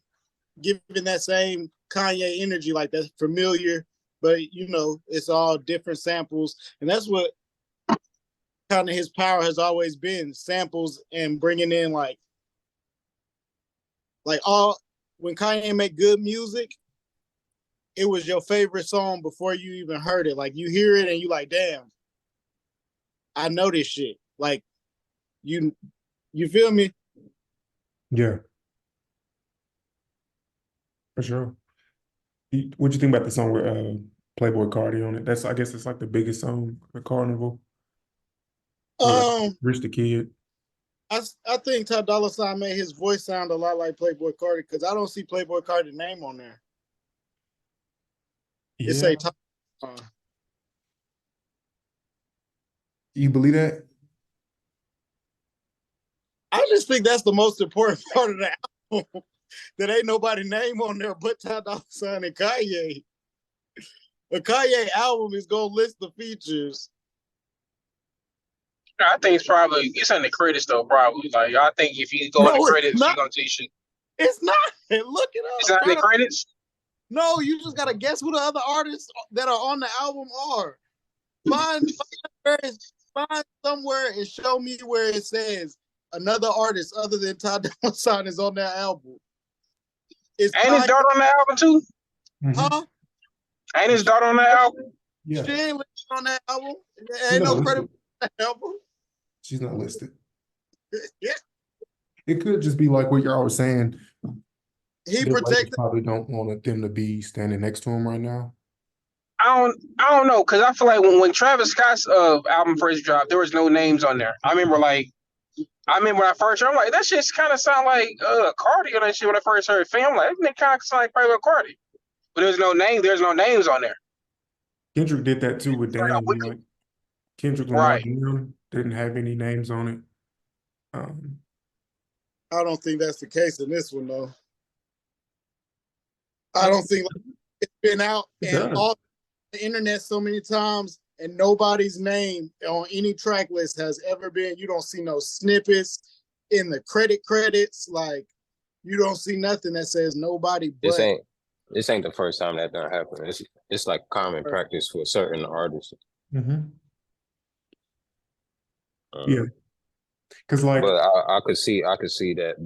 Speaker 2: giving that same Kanye energy, like that's familiar, but you know, it's all different samples, and that's what kind of his power has always been: samples and bringing in like all when Kanye make good music, it was your favorite song before you even heard it. Like you hear it and you like, damn, I know this shit. Like you feel me?
Speaker 1: yeah, for sure. What'd you think about the song with Playboy Cardi on it? I guess it's like the biggest song at Carnival. With
Speaker 2: Um,
Speaker 1: Rich the Kid.
Speaker 2: I think Ty Dolla $ign made his voice sound a lot like Playboy Cardi because I don't see Playboy Cardi's name on there. It
Speaker 1: Yeah.
Speaker 2: say Ty.
Speaker 1: You believe that?
Speaker 2: I just think that's the most important part of the album. That ain't nobody name on there but Ty Dolla $ign and Kanye. A Kanye album is gonna list the features.
Speaker 4: I think it's in the credits though, probably. Like I think if you go in the
Speaker 2: No, it's
Speaker 4: credits, you're
Speaker 2: not.
Speaker 4: gonna see shit.
Speaker 2: It's not. Look it
Speaker 4: It's
Speaker 2: up.
Speaker 4: not in the credits.
Speaker 2: No, you just gotta guess who the other artists that are on the album are. Find somewhere and show me where it says another artist other than Ty Dolla $ign is on that album. It's
Speaker 4: Ain't his daughter on that album too?
Speaker 2: Huh?
Speaker 4: Ain't his daughter on that album?
Speaker 1: Yeah.
Speaker 2: She ain't listed on that album.
Speaker 1: She's
Speaker 2: Ain't
Speaker 1: not
Speaker 2: no credit
Speaker 1: listed.
Speaker 2: for that album.
Speaker 1: She's not listed.
Speaker 2: Yeah.
Speaker 1: It could just be like what y'all were saying.
Speaker 2: He
Speaker 1: The Lakers
Speaker 2: protected.
Speaker 1: probably don't want them to be standing next to him right now.
Speaker 4: I don't know, because I feel like when Travis Scott's album first dropped, there was no names on there. I remember when I first heard, I'm like, that shit's kind of sound like Cardi on that shit when I first heard Fam. I'm like, that kind of sound like Playboy Cardi. But there's no names on there.
Speaker 1: Kendrick did that too with
Speaker 4: Like,
Speaker 1: Damn. He like Kendrick Lamar
Speaker 4: Right.
Speaker 1: didn't have any names on it.
Speaker 2: I don't think that's the case in this one though. I don't think it's been out and off the internet so many times, and nobody's name on any track list has ever been. You don't see no snippets in the credits. Like you don't see nothing that says nobody. But
Speaker 3: this ain't the first time that done happened. It's like common practice for certain artists.
Speaker 1: Yeah, because like,
Speaker 3: but I could see that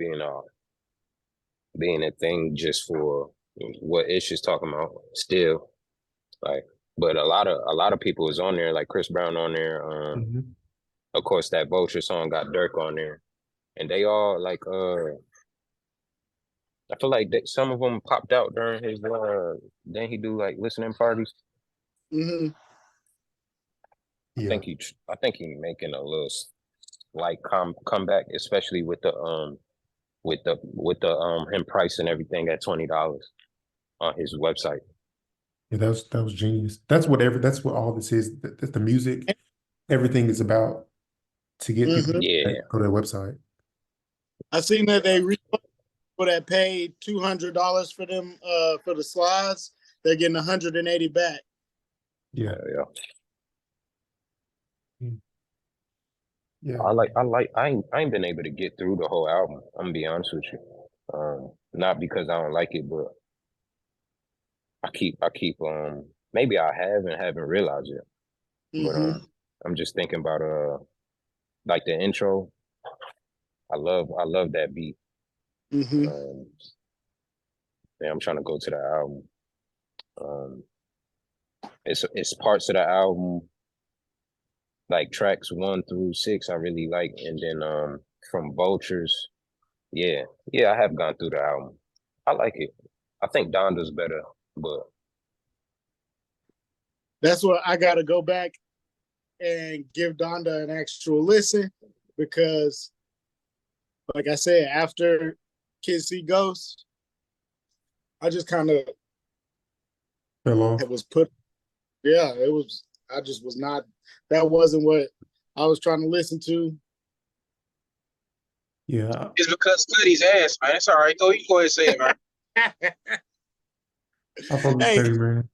Speaker 3: being a thing just for what Ish is talking about. Still, like, but a lot of people is on there, like Chris Brown on there. Of course, that Vulture song got Dirk on there, and they all like I feel like some of them popped out during his then he do like listening parties.
Speaker 2: Yeah.
Speaker 3: I think he making a little like comeback, especially with the him pricing everything at $20 on his website.
Speaker 1: Yeah, that was genius. That's what all this is. The music, everything is about to get people to go to their website.
Speaker 2: I seen that they people that paid $200 for them for the slides, they're getting 180 back.
Speaker 1: Yeah. Yeah.
Speaker 3: I ain't been able to get through the whole album. I'm gonna be honest with you. Not because I don't like it, but I keep maybe I haven't realized it. But I'm just thinking about like the intro. I love that beat. I'm trying to go to the album. It's parts of the album, like tracks 1 through 6 I really like, and then from Vultures, I have gone through the album. I like it. I think Donda's better, but
Speaker 2: that's what I gotta go back and give Donda an actual listen, because like I said, after Kids See Ghosts, I just kind of
Speaker 1: fell off.
Speaker 2: It was put. Yeah, it was. I just was not. That wasn't what I was trying to listen to.
Speaker 1: Yeah,
Speaker 4: it's because Cuddy's ass, man. It's all right. Go ahead and say it, man.
Speaker 1: I probably say, man.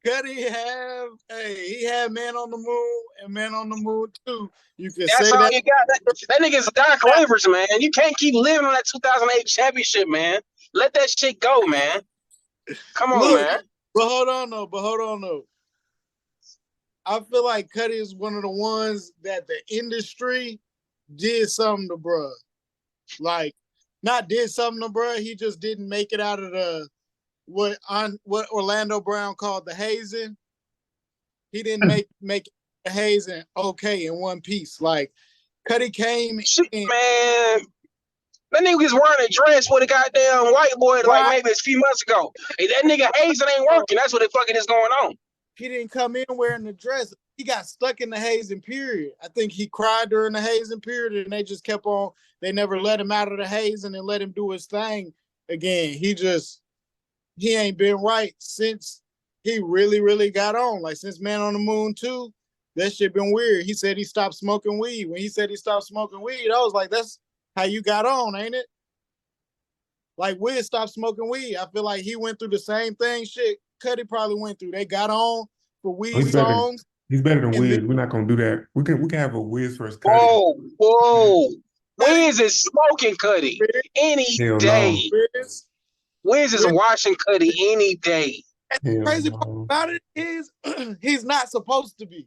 Speaker 2: Cuddy he had Man on the Moon and Man on the Moon 2. You can
Speaker 4: That's
Speaker 2: say
Speaker 4: all
Speaker 2: that.
Speaker 4: you got. That nigga's Doc Rivers, man. You can't keep living on that 2008 championship, man. Let that shit go, man. Come on, man.
Speaker 2: But hold on though. I feel like Cuddy is one of the ones that the industry did something to bruh. Like, not did something to bruh. He just didn't make it out of the what Orlando Brown called the hazing. He didn't make the hazing okay in one piece. Like, Cuddy came in.
Speaker 4: Man, that nigga was wearing a dress with a goddamn white boy like maybe a few months ago. Hey, that nigga hazing ain't working. That's what the fucking is going on.
Speaker 2: He didn't come in wearing the dress. He got stuck in the hazing period. I think he cried during the hazing period, and they just kept on. They never let him out of the hazing and let him do his thing again. He ain't been right since he really, really got on. Like, since Man on the Moon 2, that shit been weird. He said he stopped smoking weed. When he said he stopped smoking weed, I was like, that's how you got on, ain't it? Like, Wiz stopped smoking weed. I feel like he went through the same thing shit Cuddy probably went through. They got on for weed songs.
Speaker 1: He's better than Wiz. We're not gonna do that. We can have a Wiz versus Cuddy.
Speaker 4: Whoa. Wiz is smoking Cuddy any day.
Speaker 2: No.
Speaker 4: Wiz is washing Cuddy any day.
Speaker 2: The crazy part about it is he's not supposed to be.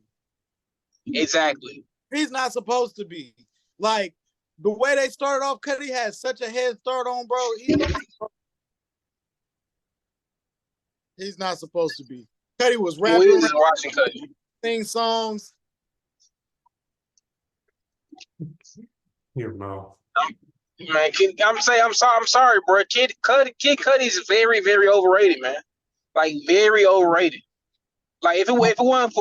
Speaker 4: Exactly.
Speaker 2: He's not supposed to be. Like, the way they started off, Cuddy had such a head start on, bro. He's not supposed to be. Cuddy was rapping.
Speaker 4: Wiz is watching Cuddy.
Speaker 2: Sing songs.
Speaker 1: Here, no.
Speaker 4: Man, I'm sorry, bro. Kid Cudi is very, very overrated, man. Like, very overrated. Like, if it wasn't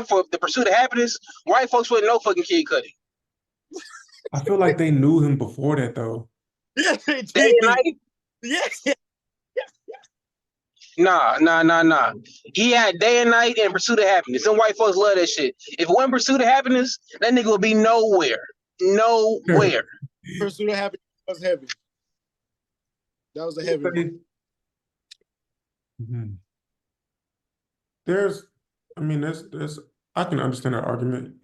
Speaker 4: for the pursuit of happiness, white folks wouldn't know fucking Kid Cudi.
Speaker 1: I feel like they knew him before that, though.
Speaker 2: Yeah, they did.
Speaker 4: Yeah. Nah. He had Day and Night and Pursuit of Happiness. Some white folks love that shit. If it wasn't Pursuit of Happiness, that nigga would be nowhere. Nowhere.
Speaker 2: Pursuit of Happiness was heavy. That was a heavy one.
Speaker 1: Mhm. There's I can understand that argument.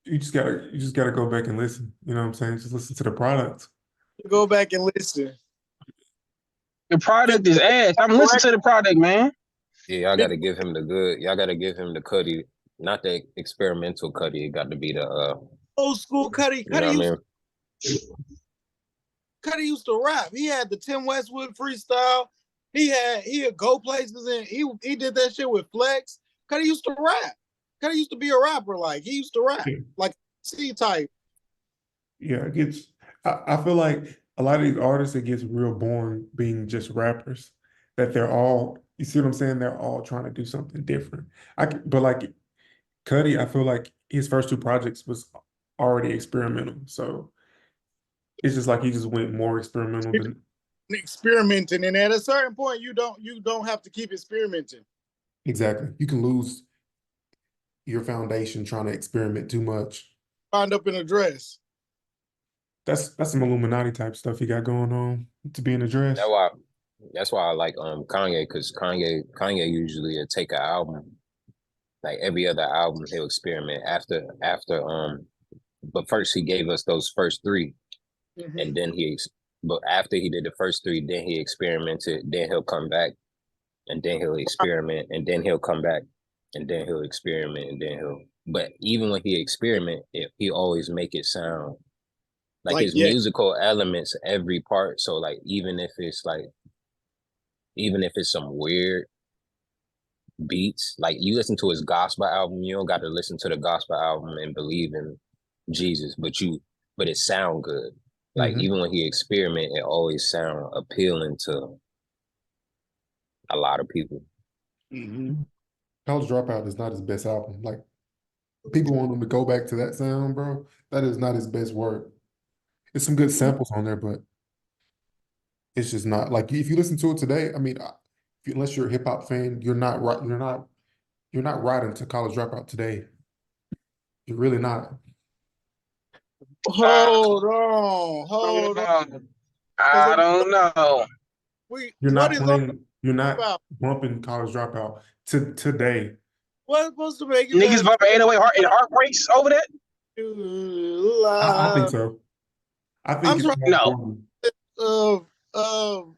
Speaker 1: You just gotta go back and listen. You know what I'm saying? Just listen to the product.
Speaker 2: Go back and listen.
Speaker 4: The product is ass. I'm listening to the product, man.
Speaker 3: Yeah, y'all gotta give him the good. Y'all gotta give him the Cudi, not the experimental Cudi. It got to be the
Speaker 2: old school Cudi.
Speaker 3: You know what I mean?
Speaker 2: Cudi used to rap. He had the Tim Westwood freestyle. He would go places and he did that shit with Flex. Cudi used to rap. Cudi used to be a rapper. Like he used to rap like C type.
Speaker 1: Yeah, it gets. I feel like a lot of these artists, it gets real boring being just rappers. That they're all, you see what I'm saying? They're all trying to do something different. But like Cudi, I feel like his first two projects was already experimental. So it's just like he just went more experimental than
Speaker 2: experimenting. And at a certain point, you don't have to keep experimenting.
Speaker 1: exactly. You can lose your foundation trying to experiment too much.
Speaker 2: Wind up in a dress.
Speaker 1: That's some Illuminati type stuff you got going on to be in a dress.
Speaker 3: That's why I like Kanye, because Kanye usually will take an album, like every other album he'll experiment after but first he gave us those first three, and then but after he did the first three, then he experimented, then he'll come back, and then he'll experiment, and then he'll come back, and then he'll experiment, and then but even when he experiment, he always make it sound like his musical elements every part. So like even if it's some weird beats, like you listen to his gospel album, you don't got to listen to the gospel album and believe in Jesus, but it sound good. Like even when he experiment, it always sound appealing to a lot of people.
Speaker 1: College Dropout is not his best album. Like people want him to go back to that sound, bro. That is not his best work. There's some good samples on there, but it's just not like if you listen to it today. I mean, unless you're a hip hop fan, you're not right. You're not riding to College Dropout today. You're really not.
Speaker 2: Hold on.
Speaker 4: I don't know.
Speaker 1: You're not bumping College Dropout today.
Speaker 2: What's supposed to make it?
Speaker 4: Niggas bumping 808 and Heartbreaks over that?
Speaker 1: I think so. I think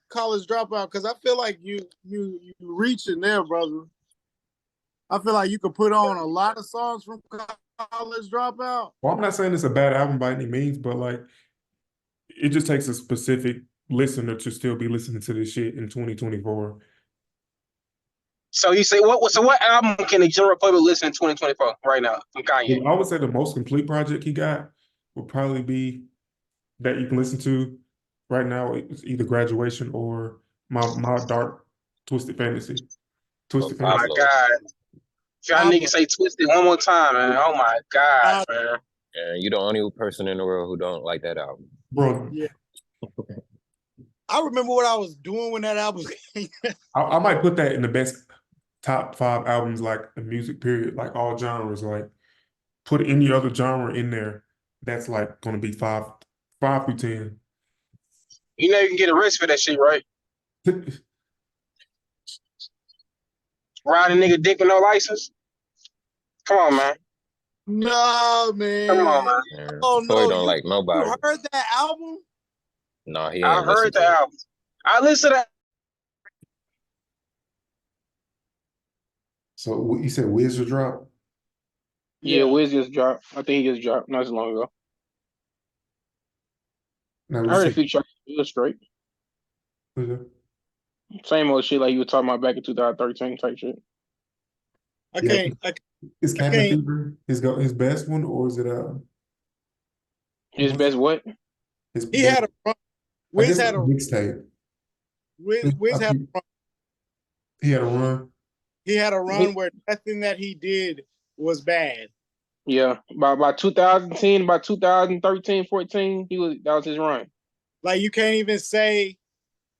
Speaker 2: College Dropout, because I feel like you reaching there, brother. I feel like you could put on a lot of songs from College Dropout.
Speaker 1: Well, I'm not saying it's a bad album by any means, but like it just takes a specific listener to still be listening to this shit in 2024.
Speaker 4: So you say what album can the general public listen in 2024 right now from Kanye?
Speaker 1: I would say the most complete project he got would probably be that you can listen to right now. It's either Graduation or my Dark Twisted Fantasy. Twisted Fantasy.
Speaker 4: Oh my God. Y'all niggas say Twisted one more time, man. Oh my God, man.
Speaker 3: Yeah, you're the only person in the world who don't like that album.
Speaker 1: Bro.
Speaker 2: Yeah. I remember what I was doing when that album came.
Speaker 1: I might put that in the best top 5 albums, like the music period, like all genres. Like put any other genre in there, that's like going to be 5 through 10.
Speaker 4: You know you can get arrested for that shit, right? Riding nigga dick with no license. Come on, man.
Speaker 2: No, man.
Speaker 4: Come on, man.
Speaker 3: Yeah. Oh no, don't like nobody.
Speaker 2: You heard that album?
Speaker 3: No, he.
Speaker 4: I heard the album. I listened to that.
Speaker 1: So you said Wiz just dropped?
Speaker 4: Yeah, Wiz just dropped. I think he just dropped not so long ago. I heard a few tracks. It was straight. Same old shit like you were talking about back in 2013 type shit.
Speaker 1: Is Cabin Fever his best one, or is it
Speaker 4: his best what?
Speaker 2: He had a run.
Speaker 1: Wiz had a mixtape.
Speaker 2: Wiz had a run.
Speaker 1: He had a run.
Speaker 2: He had a run where nothing that he did was bad.
Speaker 4: Yeah, by 2010, by 2013, 14, that was his run.
Speaker 2: Like you can't even say,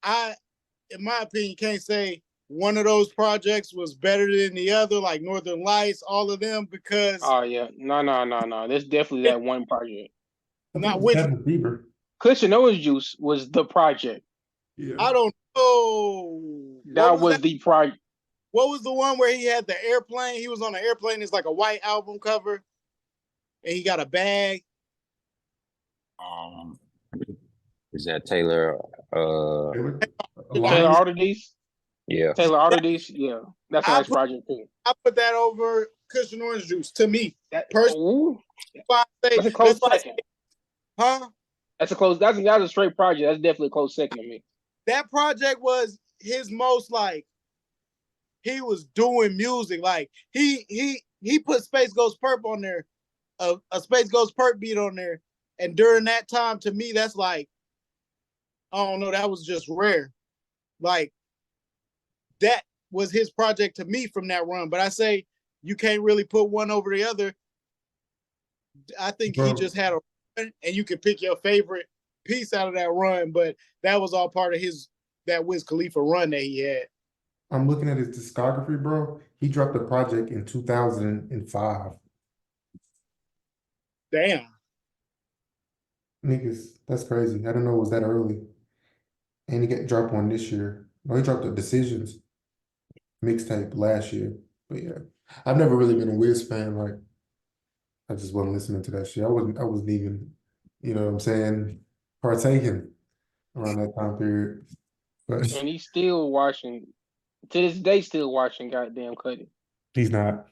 Speaker 2: in my opinion, you can't say one of those projects was better than the other, like Northern Lights, all of them, because
Speaker 4: Oh yeah, no. There's definitely that one project.
Speaker 1: I think
Speaker 2: not
Speaker 1: it's
Speaker 2: which
Speaker 1: Cabin Fever.
Speaker 4: Cushion Orange Juice was the project.
Speaker 1: Yeah.
Speaker 2: I don't know.
Speaker 4: That was the project.
Speaker 2: What was the one where he had the airplane? He was on an airplane. It's like a white album cover, and he got a bag.
Speaker 3: Is that Taylor?
Speaker 1: Taylor
Speaker 2: Taylor
Speaker 4: Alderdice?
Speaker 3: Yeah.
Speaker 4: Taylor Alderdice? Yeah. That's a nice project too.
Speaker 2: I put that over Cushion Orange Juice to me.
Speaker 4: Personally, that's a close second.
Speaker 2: Huh?
Speaker 4: That's a straight project. That's definitely a close second to me.
Speaker 2: That project was his most like he was doing music. Like he put Space Ghost Perp on there, a Space Ghost Perp beat on there. And during that time, to me, that's like, I don't know, that was just rare. Like, that was his project to me from that run. But I say you can't really put one over the other. I think he just had a run, and you can pick your favorite piece out of that run, but that was all part of that Wiz Khalifa run that he had.
Speaker 1: I'm looking at his discography, bro. He dropped a project in 2005.
Speaker 2: Damn.
Speaker 1: Niggas, that's crazy. I didn't know it was that early. And he dropped one this year. No, he dropped the Decisions mixtape last year. But yeah, I've never really been a Wiz fan. Like, I just wasn't listening to that shit. I wasn't even, you know what I'm saying, partaking around that time period. But
Speaker 4: And he's still watching, to this day, still watching goddamn Cudi.
Speaker 1: he's not.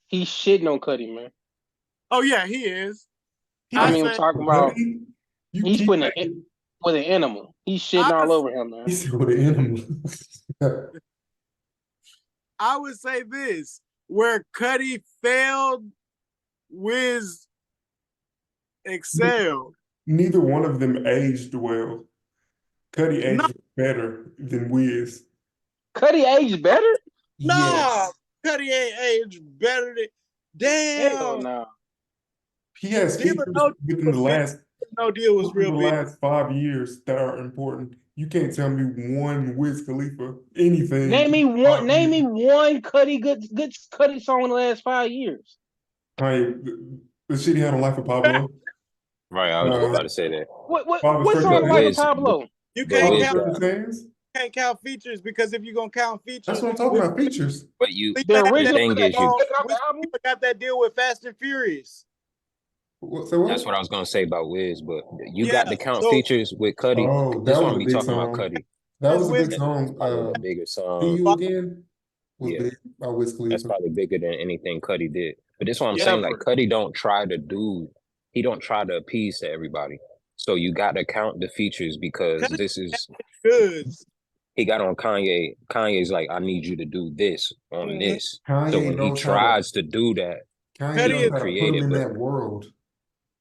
Speaker 4: He's shitting on Cudi, man.
Speaker 2: Oh, yeah, he is.
Speaker 4: I mean, I'm talking about he's putting it with an animal. He's shitting all over him, man.
Speaker 1: He's with an animal.
Speaker 2: I would say this, where Cudi failed, Wiz excelled.
Speaker 1: Neither one of them aged well. Cudi aged better than Wiz.
Speaker 4: Cudi aged better?
Speaker 2: Nah, Cudi ain't aged better than. Damn.
Speaker 4: Hell no.
Speaker 1: He has features within the last.
Speaker 2: No Deal was real big.
Speaker 1: The last 5 years that are important. You can't tell me one Wiz Khalifa anything.
Speaker 4: Name me one Cudi good Cudi song in the last 5 years.
Speaker 1: The shit he had on Life of Pablo.
Speaker 3: Right, I was about to say that.
Speaker 4: What song on Life of Pablo?
Speaker 2: You can't count features because if you're gonna count features,
Speaker 1: that's what I'm talking about, features.
Speaker 3: But the thing is,
Speaker 2: you got that deal with Fast and Furious.
Speaker 3: That's what I was gonna say about Wiz, but you got to count features with Cudi.
Speaker 1: Oh,
Speaker 3: this one we talking about Cudi.
Speaker 1: That was a big song.
Speaker 3: A bigger song.
Speaker 1: See You Again was big by Wiz Khalifa.
Speaker 3: That's probably bigger than anything Cudi did. But this is what I'm saying. Like Cudi don't try to appease to everybody. So you got to count the features because this is good. He got on Kanye. Kanye's like, I need you to do this on this. Kanye, so when he tries to do that,
Speaker 1: Kanye is creative in that world.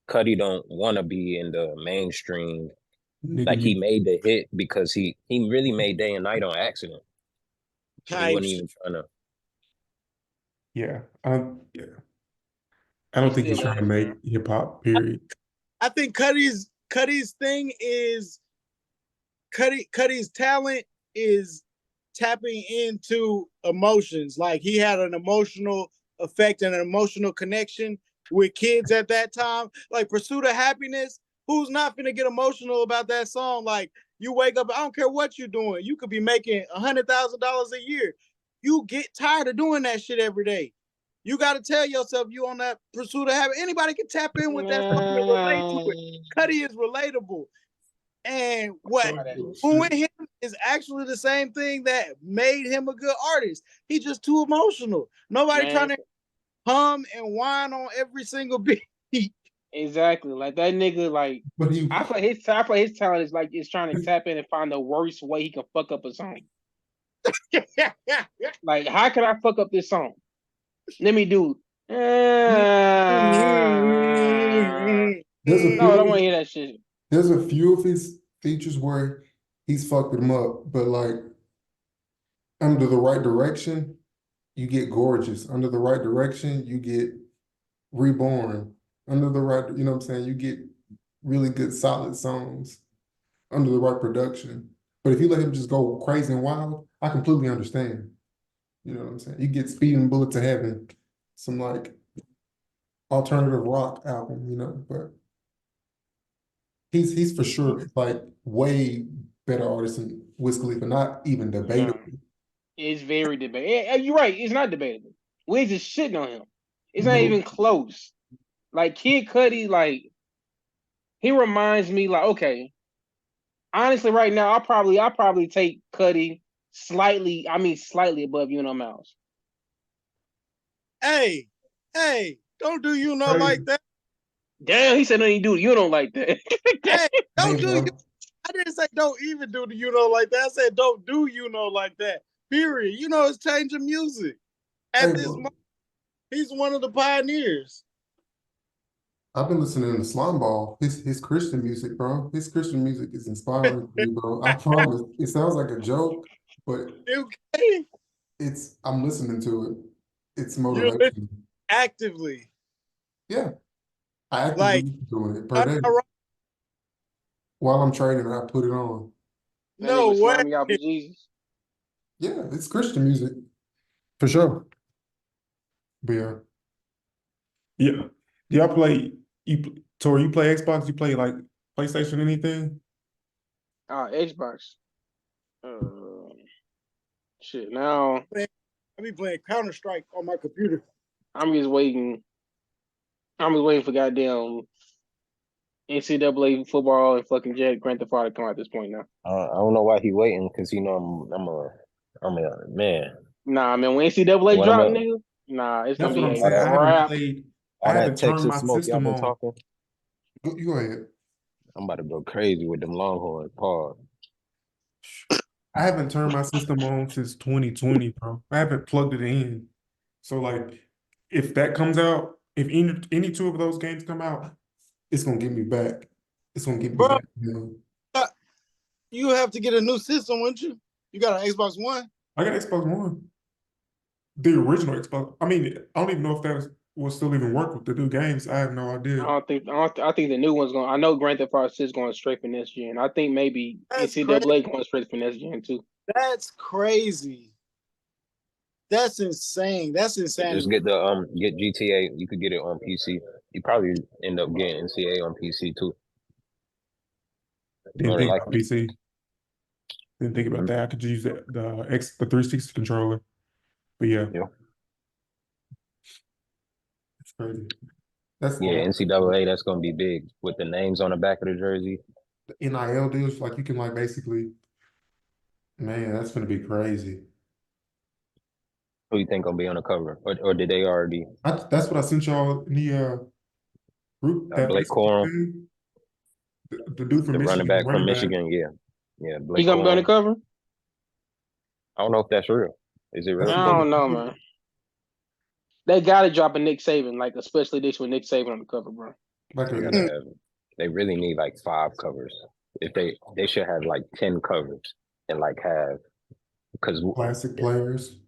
Speaker 3: Cudi don't want to be in the mainstream. Like he made the hit because he really made Day and Night on accident. He wasn't even trying to.
Speaker 1: Yeah, I don't think he's trying to make hip hop. Period.
Speaker 2: I think Cudi's thing is Cudi's talent is tapping into emotions. Like he had an emotional effect and an emotional connection with kids at that time. Like Pursuit of Happiness. Who's not gonna get emotional about that song? Like you wake up, I don't care what you're doing. You could be making $100,000 a year. You get tired of doing that shit every day. You got to tell yourself you on that pursuit of happiness. Anybody can tap in with that song and relate to it. Cudi is relatable. And who in him is actually the same thing that made him a good artist. He's just too emotional. Nobody trying to hum and whine on every single beat.
Speaker 4: Exactly, like that nigga. Like I feel his talent is like it's trying to tap in and find the worst way he can fuck up a song. Like, how can I fuck up this song? Let me do. No, I don't want to hear that shit.
Speaker 1: There's a few of his features where he's fucked them up, but like under the right direction, you get gorgeous. Under the right direction, you get reborn. Under the right, you know what I'm saying? You get really good, solid songs under the right production. But if you let him just go crazy and wild, I completely understand. You know what I'm saying? You get Speeding Bullet to Heaven, some like alternative rock album, you know, but he's for sure like way better artist than Wiz Khalifa, not even
Speaker 4: No,
Speaker 1: debatable.
Speaker 4: it's very debatable. You're right. It's not debatable. Wiz is shitting on him. It's not
Speaker 1: No,
Speaker 4: even close. Like Kid Cudi, like he reminds me, like okay, honestly, right now, I probably take Cudi slightly. I mean, slightly above Mouse.
Speaker 2: Hey, hey, don't do like
Speaker 1: crazy.
Speaker 2: that.
Speaker 4: Damn, he said no, you do. You don't like that.
Speaker 2: Hey,
Speaker 1: Hey,
Speaker 2: don't do
Speaker 1: bro.
Speaker 2: I didn't say don't even do the like that. I said don't do like that. Period. It's changing music.
Speaker 1: Hey,
Speaker 2: At this
Speaker 1: bro.
Speaker 2: moment, he's one of the pioneers.
Speaker 1: I've been listening to Slime Ball, his Christian music, bro. His Christian music is inspiring to me, bro. I promise. It sounds like a joke, but
Speaker 2: Okay.
Speaker 1: I'm listening to it. It's
Speaker 2: You're listening
Speaker 1: motivation.
Speaker 2: actively.
Speaker 1: Yeah. I actively
Speaker 2: Like,
Speaker 1: listen to it per
Speaker 2: I'm
Speaker 1: day.
Speaker 2: not wrong.
Speaker 1: While I'm training, I put it on.
Speaker 4: That
Speaker 2: No
Speaker 4: nigga
Speaker 2: way.
Speaker 4: slime me out for Jesus.
Speaker 1: Yeah, it's Christian music. For sure. But yeah. Yeah. Do y'all play Tori, you play Xbox? You play like PlayStation, anything?
Speaker 4: Xbox. Shit. Now
Speaker 2: I be playing Counter-Strike on my computer.
Speaker 4: I'm just waiting. I'm just waiting for goddamn NCAA football and fucking Grand Theft Auto to come out at this point now.
Speaker 3: I don't know why he waiting because I'm a man.
Speaker 4: Nah, man, when NCAA
Speaker 3: What I'm
Speaker 4: drop,
Speaker 3: a,
Speaker 4: nigga, nah, it's gonna
Speaker 1: That's what
Speaker 4: be
Speaker 1: I'm
Speaker 4: a
Speaker 3: all
Speaker 1: saying.
Speaker 3: that
Speaker 4: wrap.
Speaker 1: I
Speaker 3: all that
Speaker 1: haven't turned
Speaker 3: Texas
Speaker 1: my
Speaker 3: smoke y'all
Speaker 1: system
Speaker 3: been
Speaker 1: on.
Speaker 3: talking.
Speaker 1: You go ahead.
Speaker 3: I'm about to go crazy with them Longhorns. Pause.
Speaker 1: I haven't turned my system on since 2020, bro. I haven't plugged it in. So like if that comes out, if any two of those games come out, it's gonna get me back. It's gonna get me
Speaker 2: Bro,
Speaker 1: back. You know?
Speaker 2: you have to get a new system, wouldn't you? You got an Xbox One?
Speaker 1: I got Xbox One. The original Xbox. I mean, I don't even know if that will still even work with the new games. I have no idea.
Speaker 4: I think the new one's going. I know Grand Theft Auto 6 going straight for next gen. I think maybe
Speaker 2: That's crazy.
Speaker 4: NCAA going straight for next gen too.
Speaker 2: That's crazy. That's insane. That's
Speaker 3: Just
Speaker 2: insanity.
Speaker 3: get GTA. You could get it on PC. You probably end up getting NCAA on PC too.
Speaker 1: Didn't
Speaker 3: More than
Speaker 1: think about
Speaker 3: likely.
Speaker 1: PC. Didn't think about that. I could use the 360 controller. But yeah,
Speaker 3: Yeah.
Speaker 1: it's crazy. That's
Speaker 3: Yeah,
Speaker 1: the
Speaker 3: NCAA, that's gonna be big with the names on the back of the jersey.
Speaker 1: NIL deals. Like you can like basically, man, that's gonna be crazy.
Speaker 3: Who you think gonna be on the cover? Or did they already
Speaker 1: That's what I sent y'all in the group, that
Speaker 3: Blake
Speaker 1: Facebook
Speaker 3: Corum,
Speaker 1: thing. The dude from
Speaker 3: the running
Speaker 1: Michigan, the
Speaker 3: back from
Speaker 1: running back.
Speaker 3: Michigan? Yeah. Yeah,
Speaker 4: He
Speaker 3: Blake
Speaker 4: gonna be on the
Speaker 3: Corum.
Speaker 4: cover?
Speaker 3: I don't know if that's real. Is it
Speaker 1: That's
Speaker 3: real?
Speaker 4: I
Speaker 1: what
Speaker 4: don't know, man. They gotta drop a Nick Saban, like a special edition with Nick Saban on the cover, bro.
Speaker 1: like
Speaker 3: They
Speaker 1: a
Speaker 3: gotta have they really need like 5 covers. If they should have like 10 covers and like have because
Speaker 1: classic players.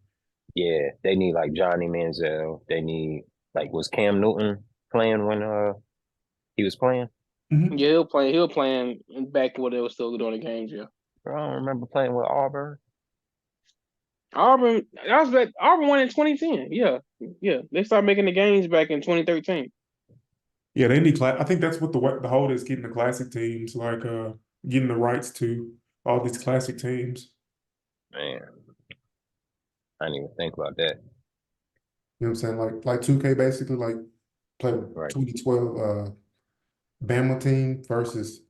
Speaker 3: yeah, they need like Johnny Manziel. They need like was Cam Newton playing when he was playing?
Speaker 1: Mhm.
Speaker 4: Yeah, he'll playing back when they were still doing the games, yeah.
Speaker 3: Bro, I don't remember playing with Auburn.
Speaker 4: Auburn, that was back. Auburn won in 2010. Yeah, yeah. They started making the games back in 2013.
Speaker 1: Yeah, they need class. I think that's what the hold is, getting the classic teams, like getting the rights to all these classic teams.
Speaker 3: Man, I didn't even think about that.
Speaker 1: You know what I'm saying? Like 2K basically like play
Speaker 3: Right.
Speaker 1: 2012 Bama team versus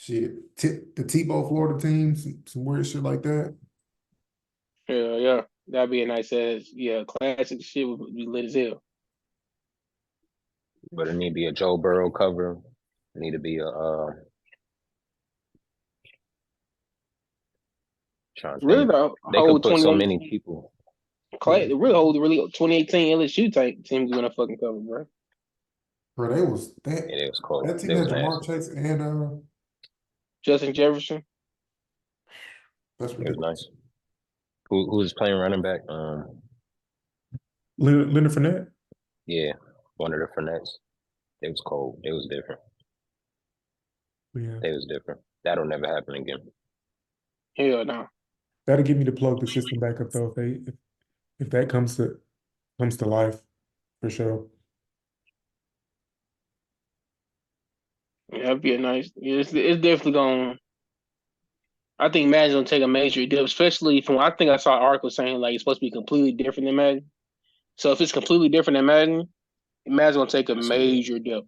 Speaker 1: the Tebow Florida team, some weird shit like that.
Speaker 4: Yeah, yeah. That'd be a nice ass. Yeah, classic shit would be lit as hell.
Speaker 3: But it need to be a Joe Burrow cover. It need to be a trying to
Speaker 4: Really,
Speaker 3: think.
Speaker 4: the
Speaker 3: They could
Speaker 4: whole
Speaker 3: put so
Speaker 4: 28
Speaker 3: many people.
Speaker 1: Yeah.
Speaker 4: really 2018 LSU type team doing a fucking cover, bro.
Speaker 1: Bro,
Speaker 3: Yeah, it was cold.
Speaker 1: that team
Speaker 3: It
Speaker 1: had
Speaker 3: was
Speaker 1: Jamar
Speaker 3: nasty.
Speaker 1: Chase and
Speaker 4: Justin Jefferson.
Speaker 1: that's
Speaker 3: It was
Speaker 1: ridiculous.
Speaker 3: nice. Who's playing running back?
Speaker 1: Leonard Fournette.
Speaker 3: Yeah, one of the Fournettes. It was cold. It was different.
Speaker 1: Yeah.
Speaker 3: It was different. That'll never happen again.
Speaker 4: Hell no.
Speaker 1: that'll get me to plug the system back up though if that comes to life for sure.
Speaker 5: Yeah, that'd be a nice. It's definitely going. I think Madden's gonna take a major dip, especially from. I think I saw an article saying like it's supposed to be completely different than Madden. So if it's completely different than Madden's gonna take a major dip.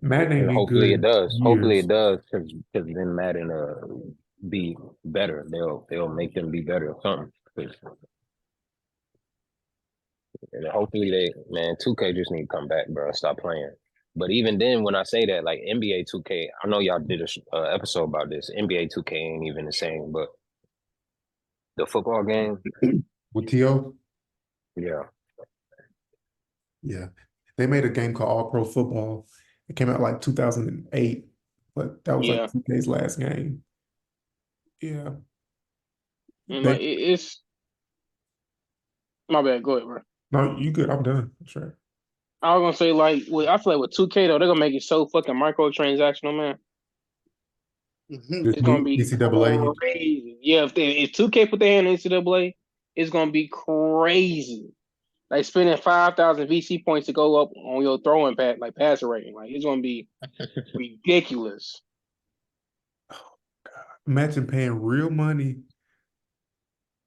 Speaker 1: Madden ain't
Speaker 3: And
Speaker 1: been
Speaker 3: hopefully
Speaker 1: good
Speaker 3: it does.
Speaker 1: in
Speaker 3: Hopefully
Speaker 1: years.
Speaker 3: it does, because then Madden be better. They'll make them be better or something. And hopefully 2K just need to come back, bro. Stop playing. But even then, when I say that, like NBA 2K, I know y'all did a episode about this. NBA 2K ain't even the same, but the football game,
Speaker 1: With T.O.?
Speaker 3: yeah.
Speaker 1: Yeah. They made a game called All Pro Football. It came out like 2008, but that was like
Speaker 5: Yeah,
Speaker 1: 2K's last game. Yeah.
Speaker 5: and
Speaker 1: They
Speaker 5: like it's my bad. Go ahead, bro.
Speaker 1: No, you good. I'm done. That's right.
Speaker 5: I was gonna say I feel like with 2K though, they're gonna make it so fucking microtransactional, man.
Speaker 2: Mhm.
Speaker 1: This
Speaker 5: It's gonna
Speaker 1: new
Speaker 5: be
Speaker 1: NCAA.
Speaker 5: crazy. Yeah, if 2K put their hand in NCAA, it's gonna be crazy. Like spending 5,000 VC points to go up on your throwing pad, like passer rating. Like it's gonna be ridiculous.
Speaker 1: Imagine paying real money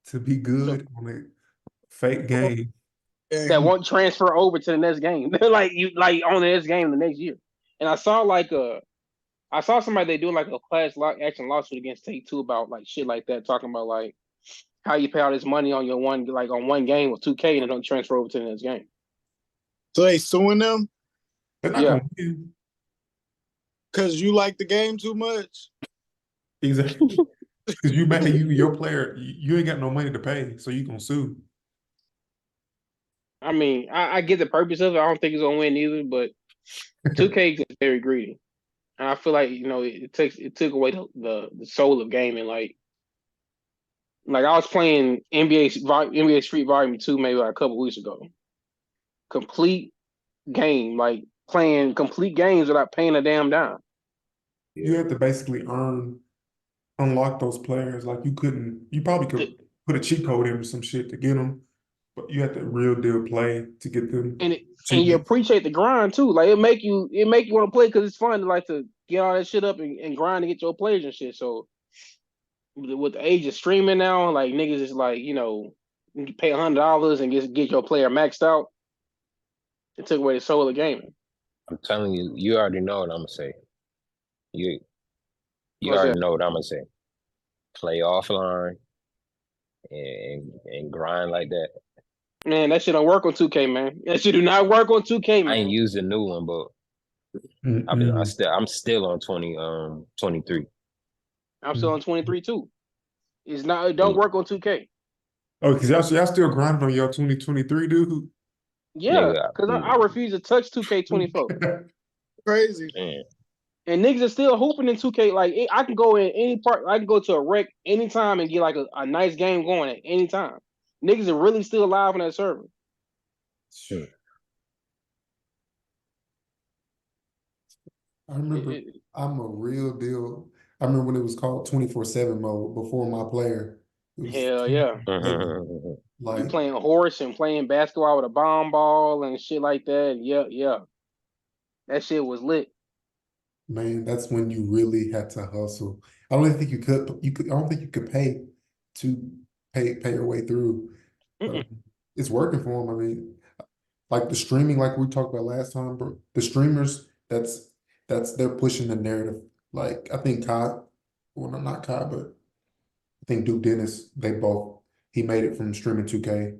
Speaker 1: to be good on a fake game.
Speaker 5: That won't transfer over to the next game. Like you like on the next game the next year. And I saw somebody they doing like a action lawsuit against Take Two about like shit like that, talking about like how you pay all this money on your on one game with 2K and it don't transfer over to the next game.
Speaker 2: So they suing them
Speaker 1: They're not
Speaker 5: Yeah.
Speaker 1: gonna win.
Speaker 2: because you like the game too much.
Speaker 1: Exactly. Because your player, you ain't got no money to pay, so you gonna sue.
Speaker 5: I mean, I get the purpose of it. I don't think it's gonna win either, but 2K is very greedy. And I feel like, it took away the soul of gaming. Like I was playing NBA Street Volume 2 maybe like a couple weeks ago. Complete game, like playing complete games without paying a damn dime.
Speaker 1: You have to basically unlock those players. Like you probably could put a cheat code in or some shit to get them, but you have to real deal play to get them
Speaker 5: And you
Speaker 1: cheaply.
Speaker 5: appreciate the grind too. Like it make you want to play because it's fun to like to get all that shit up and grind to get your players and shit. So with the age of streaming now, like niggas is like, you pay $100 and get your player maxed out. It took away the soul of gaming.
Speaker 3: I'm telling you, you already know what I'm gonna say. You
Speaker 5: What's
Speaker 3: already
Speaker 5: that?
Speaker 3: know what I'm gonna say. Play offline and grind like that.
Speaker 5: Man, that shit don't work on 2K, man. That shit do not work on 2K,
Speaker 3: I ain't
Speaker 5: man.
Speaker 3: used the new one, but I'm still on 23.
Speaker 5: I'm still on 23 too. It don't work on 2K.
Speaker 1: Oh, because y'all still grinding on your 2023, dude.
Speaker 5: Yeah,
Speaker 3: Nigga,
Speaker 5: because I refuse to touch 2K24.
Speaker 2: Crazy.
Speaker 3: man.
Speaker 5: And niggas are still hooping in 2K. Like I can go in any part. I can go to a rec anytime and get like a nice game going at any time. Niggas are really still alive on that server.
Speaker 3: Sure.
Speaker 1: I remember I'm a real deal. I remember when it was called 24/7 mode before my player. It was
Speaker 5: Hell yeah.
Speaker 1: 24/7.
Speaker 5: You
Speaker 1: Like,
Speaker 5: playing horse and playing basketball with a bomb ball and shit like that. Yeah. That shit was lit.
Speaker 1: man, that's when you really had to hustle. I don't even think I don't think you could pay to pay your way through. But it's working for them. I mean, like the streaming, like we talked about last time, bro. The streamers, they're pushing the narrative. Like I think Kai, well, not Kai, but I think Duke Dennis, he made it from streaming 2K.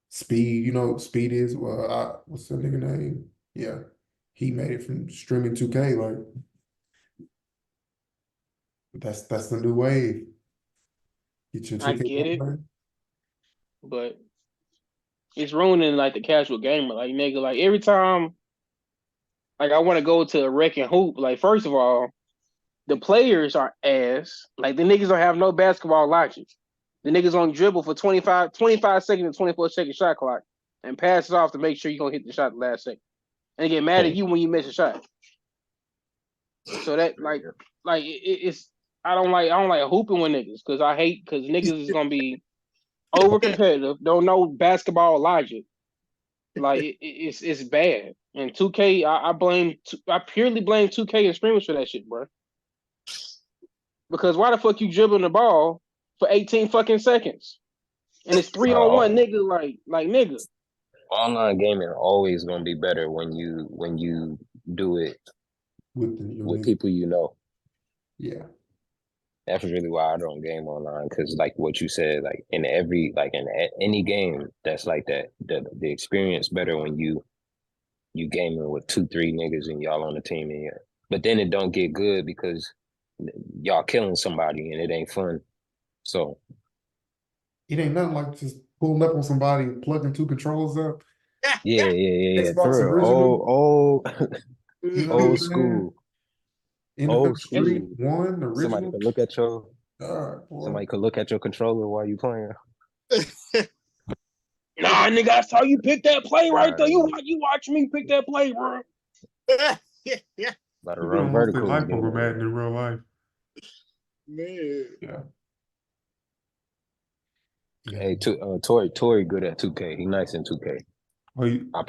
Speaker 1: Speed, Speed is what's the nigga name? Yeah, he made it from streaming 2K. Like that's the new wave. Get your
Speaker 5: I
Speaker 1: 2K
Speaker 5: get it,
Speaker 1: back.
Speaker 5: but it's ruining like the casual gamer. Like nigga, like every time like I want to go to a rec and hoop, like first of all, the players are ass. Like the niggas don't have no basketball logic. The niggas on dribble for 25 seconds and 24-second shot clock and pass it off to make sure you're gonna hit the shot the last second. And they get mad at you when you miss a shot. So that it's I don't like hooping with niggas because niggas is gonna be over competitive. Don't know basketball logic. Like it's bad. And 2K, I purely blame 2K and streamers for that shit, bro. Because why the fuck you dribbling the ball for 18 fucking seconds? And it's 3-on-1, nigga, like nigga.
Speaker 3: Online gaming always gonna be better when you do it with people you know.
Speaker 1: Yeah.
Speaker 3: That's really why I don't game online, because like what you said, like in any game that's like that, the experience better when you gaming with 2-3 niggas and y'all on the team and but then it don't get good because y'all killing somebody and it ain't fun. So
Speaker 1: It ain't nothing like just pulling up on somebody and plugging 2 controllers up.
Speaker 3: Yeah.
Speaker 1: Xbox
Speaker 3: For real.
Speaker 1: original.
Speaker 3: You know,
Speaker 1: Old
Speaker 3: old school.
Speaker 1: NFL
Speaker 3: Old
Speaker 1: Street
Speaker 3: school.
Speaker 1: 1
Speaker 3: Somebody
Speaker 1: original.
Speaker 3: could look at your
Speaker 1: Boy.
Speaker 3: controller while you playing.
Speaker 5: Nah, nigga, I saw you pick that play right there. You watch me pick that play, bro.
Speaker 3: About to
Speaker 1: People
Speaker 3: run
Speaker 1: don't lose their
Speaker 3: verticals
Speaker 1: life
Speaker 3: again.
Speaker 1: over Madden in real life.
Speaker 2: Man.
Speaker 1: Yeah.
Speaker 3: Hey, Tory good at 2K. He nice in 2K.
Speaker 1: Oh,
Speaker 3: I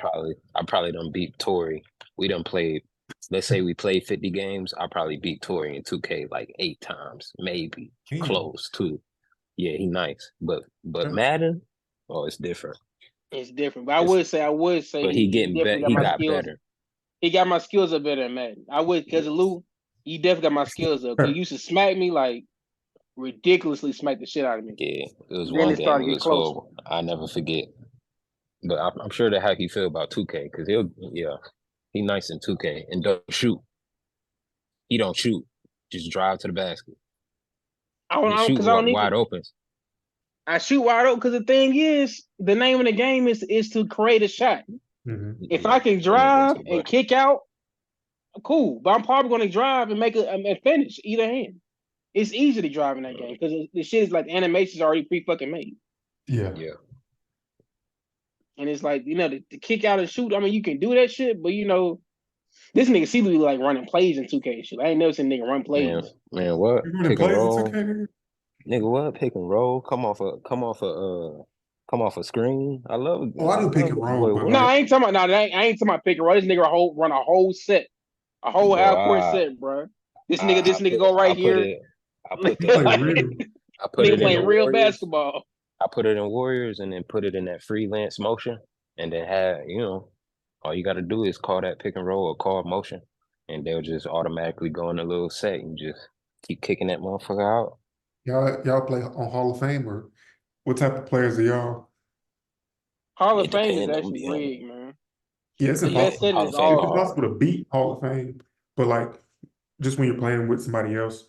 Speaker 3: probably done beat Tory. We done played. Let's say we played 50 games. I probably beat Tory in 2K like 8 times, maybe close to. Yeah, he nice. But Madden, oh, it's different.
Speaker 5: It's different. But I would say
Speaker 3: But he getting better. He got better.
Speaker 5: He got my skills up better than Madden. I would, because of Lou, he definitely got my skills up. He used to smack me like ridiculously, smack the shit out of me.
Speaker 3: Yeah, it was
Speaker 5: then
Speaker 3: one
Speaker 5: it
Speaker 3: game.
Speaker 5: started
Speaker 3: It
Speaker 5: to get
Speaker 3: was
Speaker 5: close.
Speaker 3: horrible. I never forget. But I'm sure that how he feel about 2K, because he nice in 2K and don't shoot. He don't shoot. Just drive to the basket.
Speaker 5: I don't need
Speaker 3: wide
Speaker 5: to.
Speaker 3: open.
Speaker 5: I shoot wide open because the thing is, the name of the game is to create a shot.
Speaker 1: Mm-hmm.
Speaker 5: If I can drive and kick out, cool. But I'm probably going to drive and make a finish either hand. It's easy to drive in that game because the shit is like the animations are already pre-fucking made.
Speaker 1: Yeah.
Speaker 5: And it's like, the kick out and shoot. I mean, you can do that shit, but this nigga see me like running plays in 2K and shit. I ain't never seen nigga run plays.
Speaker 3: Man, what?
Speaker 1: You running plays in 2K,
Speaker 3: nigga, what? Pick and roll. Come off a screen. I love it.
Speaker 1: Oh, I do pick and roll, but
Speaker 5: no, I ain't talking about. No, I ain't talking about pick and roll. This nigga run a whole set, a whole half court set, bro. This nigga go right here.
Speaker 3: I put
Speaker 5: nigga playing real basketball.
Speaker 3: I put it in Warriors and then put it in that freelance motion, and then all you got to do is call that pick and roll or call motion, and they'll just automatically go in a little set and just keep kicking that motherfucker out.
Speaker 1: Y'all play on Hall of Fame, or what type of players are y'all?
Speaker 5: Hall of Fame is actually rigged, man.
Speaker 1: Yeah, it's impossible.
Speaker 5: It's
Speaker 1: impossible to beat Hall of Fame, but like just when you're playing with somebody else,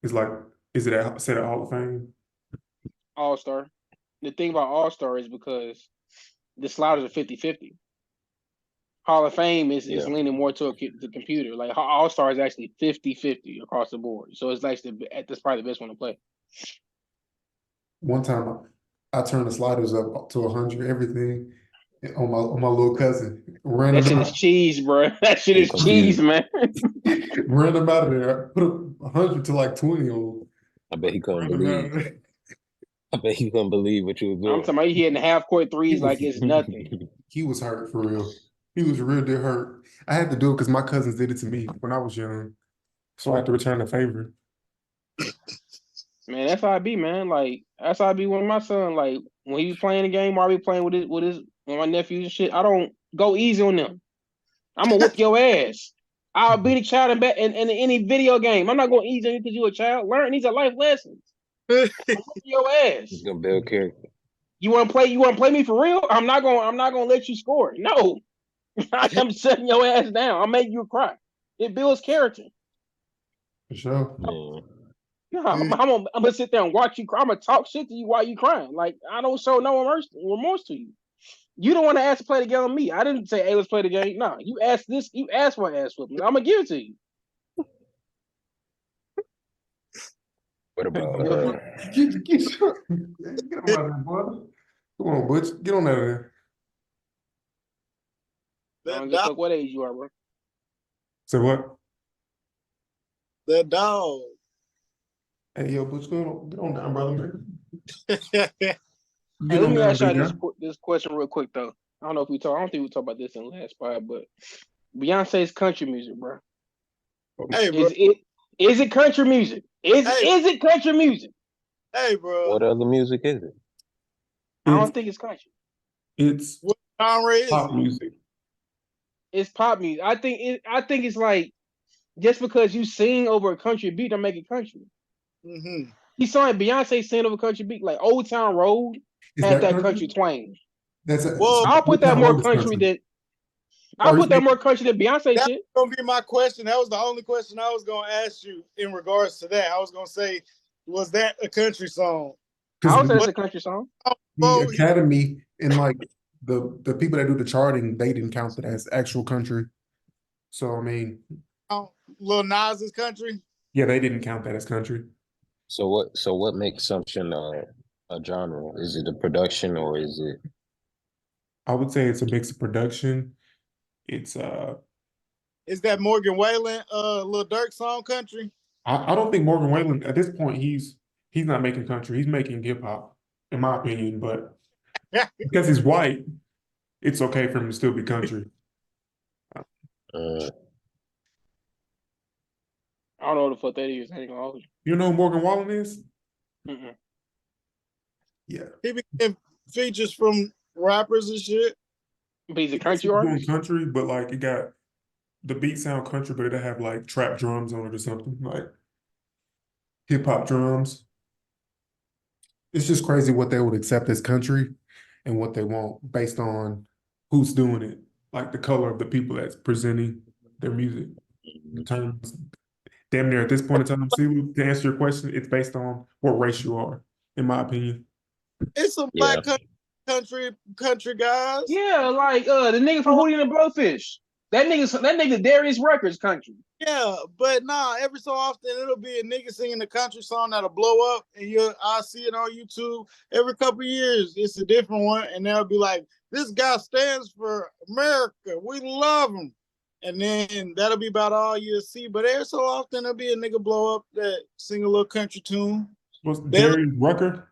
Speaker 1: it's like, is it a set at Hall of Fame?
Speaker 5: All-Star. The thing about All-Star is because the sliders are 50-50. Hall of Fame is leaning more to the computer. Like All-Star is actually 50-50 across the board. So it's actually that's probably the best one to play.
Speaker 1: One time I turned the sliders up to 100, everything on my little cousin.
Speaker 5: That shit is cheese, bro. That shit is cheese, man.
Speaker 1: Ran them out of there. I put 100 to like 20 on.
Speaker 3: I bet he couldn't believe. I bet he couldn't believe what you were doing.
Speaker 5: I'm talking about you hitting half court threes like it's nothing.
Speaker 1: He was hurt for real. He was real dead hurt. I had to do it because my cousins did it to me when I was young. So I had to return the favor.
Speaker 5: Man, that's how I be, man. Like that's how I be with my son. Like when he be playing the game, or I be playing with my nephews and shit. I don't go easy on them. I'm gonna whip your ass. I'll beat a child in any video game. I'm not going easy on you because you're a child. Learn, these are life lessons. Whip your ass.
Speaker 3: He's gonna build character.
Speaker 5: You want to play me for real? I'm not gonna let you score. No, I'm shutting your ass down. I'll make you cry. It builds character.
Speaker 1: For sure.
Speaker 5: No, I'm gonna sit there and watch you cry. I'm gonna talk shit to you while you crying. Like I don't show no remorse to you. You don't want to ask to play the game with me. I didn't say, hey, let's play the game. No, you asked this. You asked for an ass whooping. I'm gonna give it to you.
Speaker 3: What about
Speaker 1: get him out of there, boy. Come on, Butch. Get on out of there.
Speaker 5: I don't give a fuck what age you are, bro.
Speaker 1: So what?
Speaker 2: That dog.
Speaker 1: Hey, yo, Butch, get on down, brother, man.
Speaker 5: Hey,
Speaker 1: Get
Speaker 5: let
Speaker 1: on
Speaker 5: me
Speaker 1: down,
Speaker 5: ask y'all
Speaker 1: big guy.
Speaker 5: this question real quick though. I don't know if we talk. I don't think we talked about this in the last spot, but Beyonce's country music, bro.
Speaker 2: Hey, bro.
Speaker 5: Is it country music? Is it country music?
Speaker 2: Hey, bro.
Speaker 3: What other music is it?
Speaker 5: I don't think it's country.
Speaker 1: It's
Speaker 2: What genre is
Speaker 1: pop
Speaker 2: it?
Speaker 1: music.
Speaker 5: It's pop music. I think it's like just because you sing over a country beat, don't make it country.
Speaker 2: Mm-hmm.
Speaker 5: He saw Beyonce sing over a country beat, like Old Town Road
Speaker 1: Is
Speaker 5: had
Speaker 1: that
Speaker 5: that country twang.
Speaker 1: That's a,
Speaker 2: Well,
Speaker 5: I'll put that more country than Beyonce
Speaker 2: that's
Speaker 5: shit.
Speaker 2: gonna be my question. That was the only question I was gonna ask you in regards to that. I was gonna say, was that a country song?
Speaker 5: I would say it's a country song.
Speaker 1: The Academy and like the people that do the charting, they didn't count it as actual country. So I mean,
Speaker 2: Lil Nas's country.
Speaker 1: yeah, they didn't count that as country.
Speaker 3: So what makes something a genre? Is it the production or is it?
Speaker 1: I would say it's a mix of production. It's
Speaker 2: Is that Morgan Wallen, Lil Durk song country?
Speaker 1: I don't think Morgan Wallen at this point he's not making country. He's making hip hop, in my opinion. But because he's white, it's okay for him to still be country.
Speaker 5: I don't know what the fuck that is. I ain't gonna hold you.
Speaker 1: You know who Morgan Wallen is?
Speaker 5: Mm-mm.
Speaker 1: Yeah.
Speaker 2: He became features from rappers and shit.
Speaker 5: But he's a
Speaker 1: He's
Speaker 5: country
Speaker 1: doing
Speaker 5: artist?
Speaker 1: country, but like it got the beat sound country, but it'll have like trap drums on it or something, like hip hop drums. It's just crazy what they would accept as country and what they won't based on who's doing it, like the color of the people that's presenting their music. The terms, damn near at this point in time, see, to answer your question, it's based on what race you are, in my opinion.
Speaker 2: It's some black country guys.
Speaker 5: Yeah, like the nigga from Hootie and the Blowfish. That nigga Darius Rucker's country.
Speaker 2: Yeah, but nah, every so often it'll be a nigga singing a country song that'll blow up, and I'll see it on YouTube every couple of years. It's a different one, and they'll be like, "This guy stands for America. We love him," and then that'll be about all you'll see. But every so often there'll be a nigga blow up that sing a little country tune.
Speaker 1: What's Darius Rucker?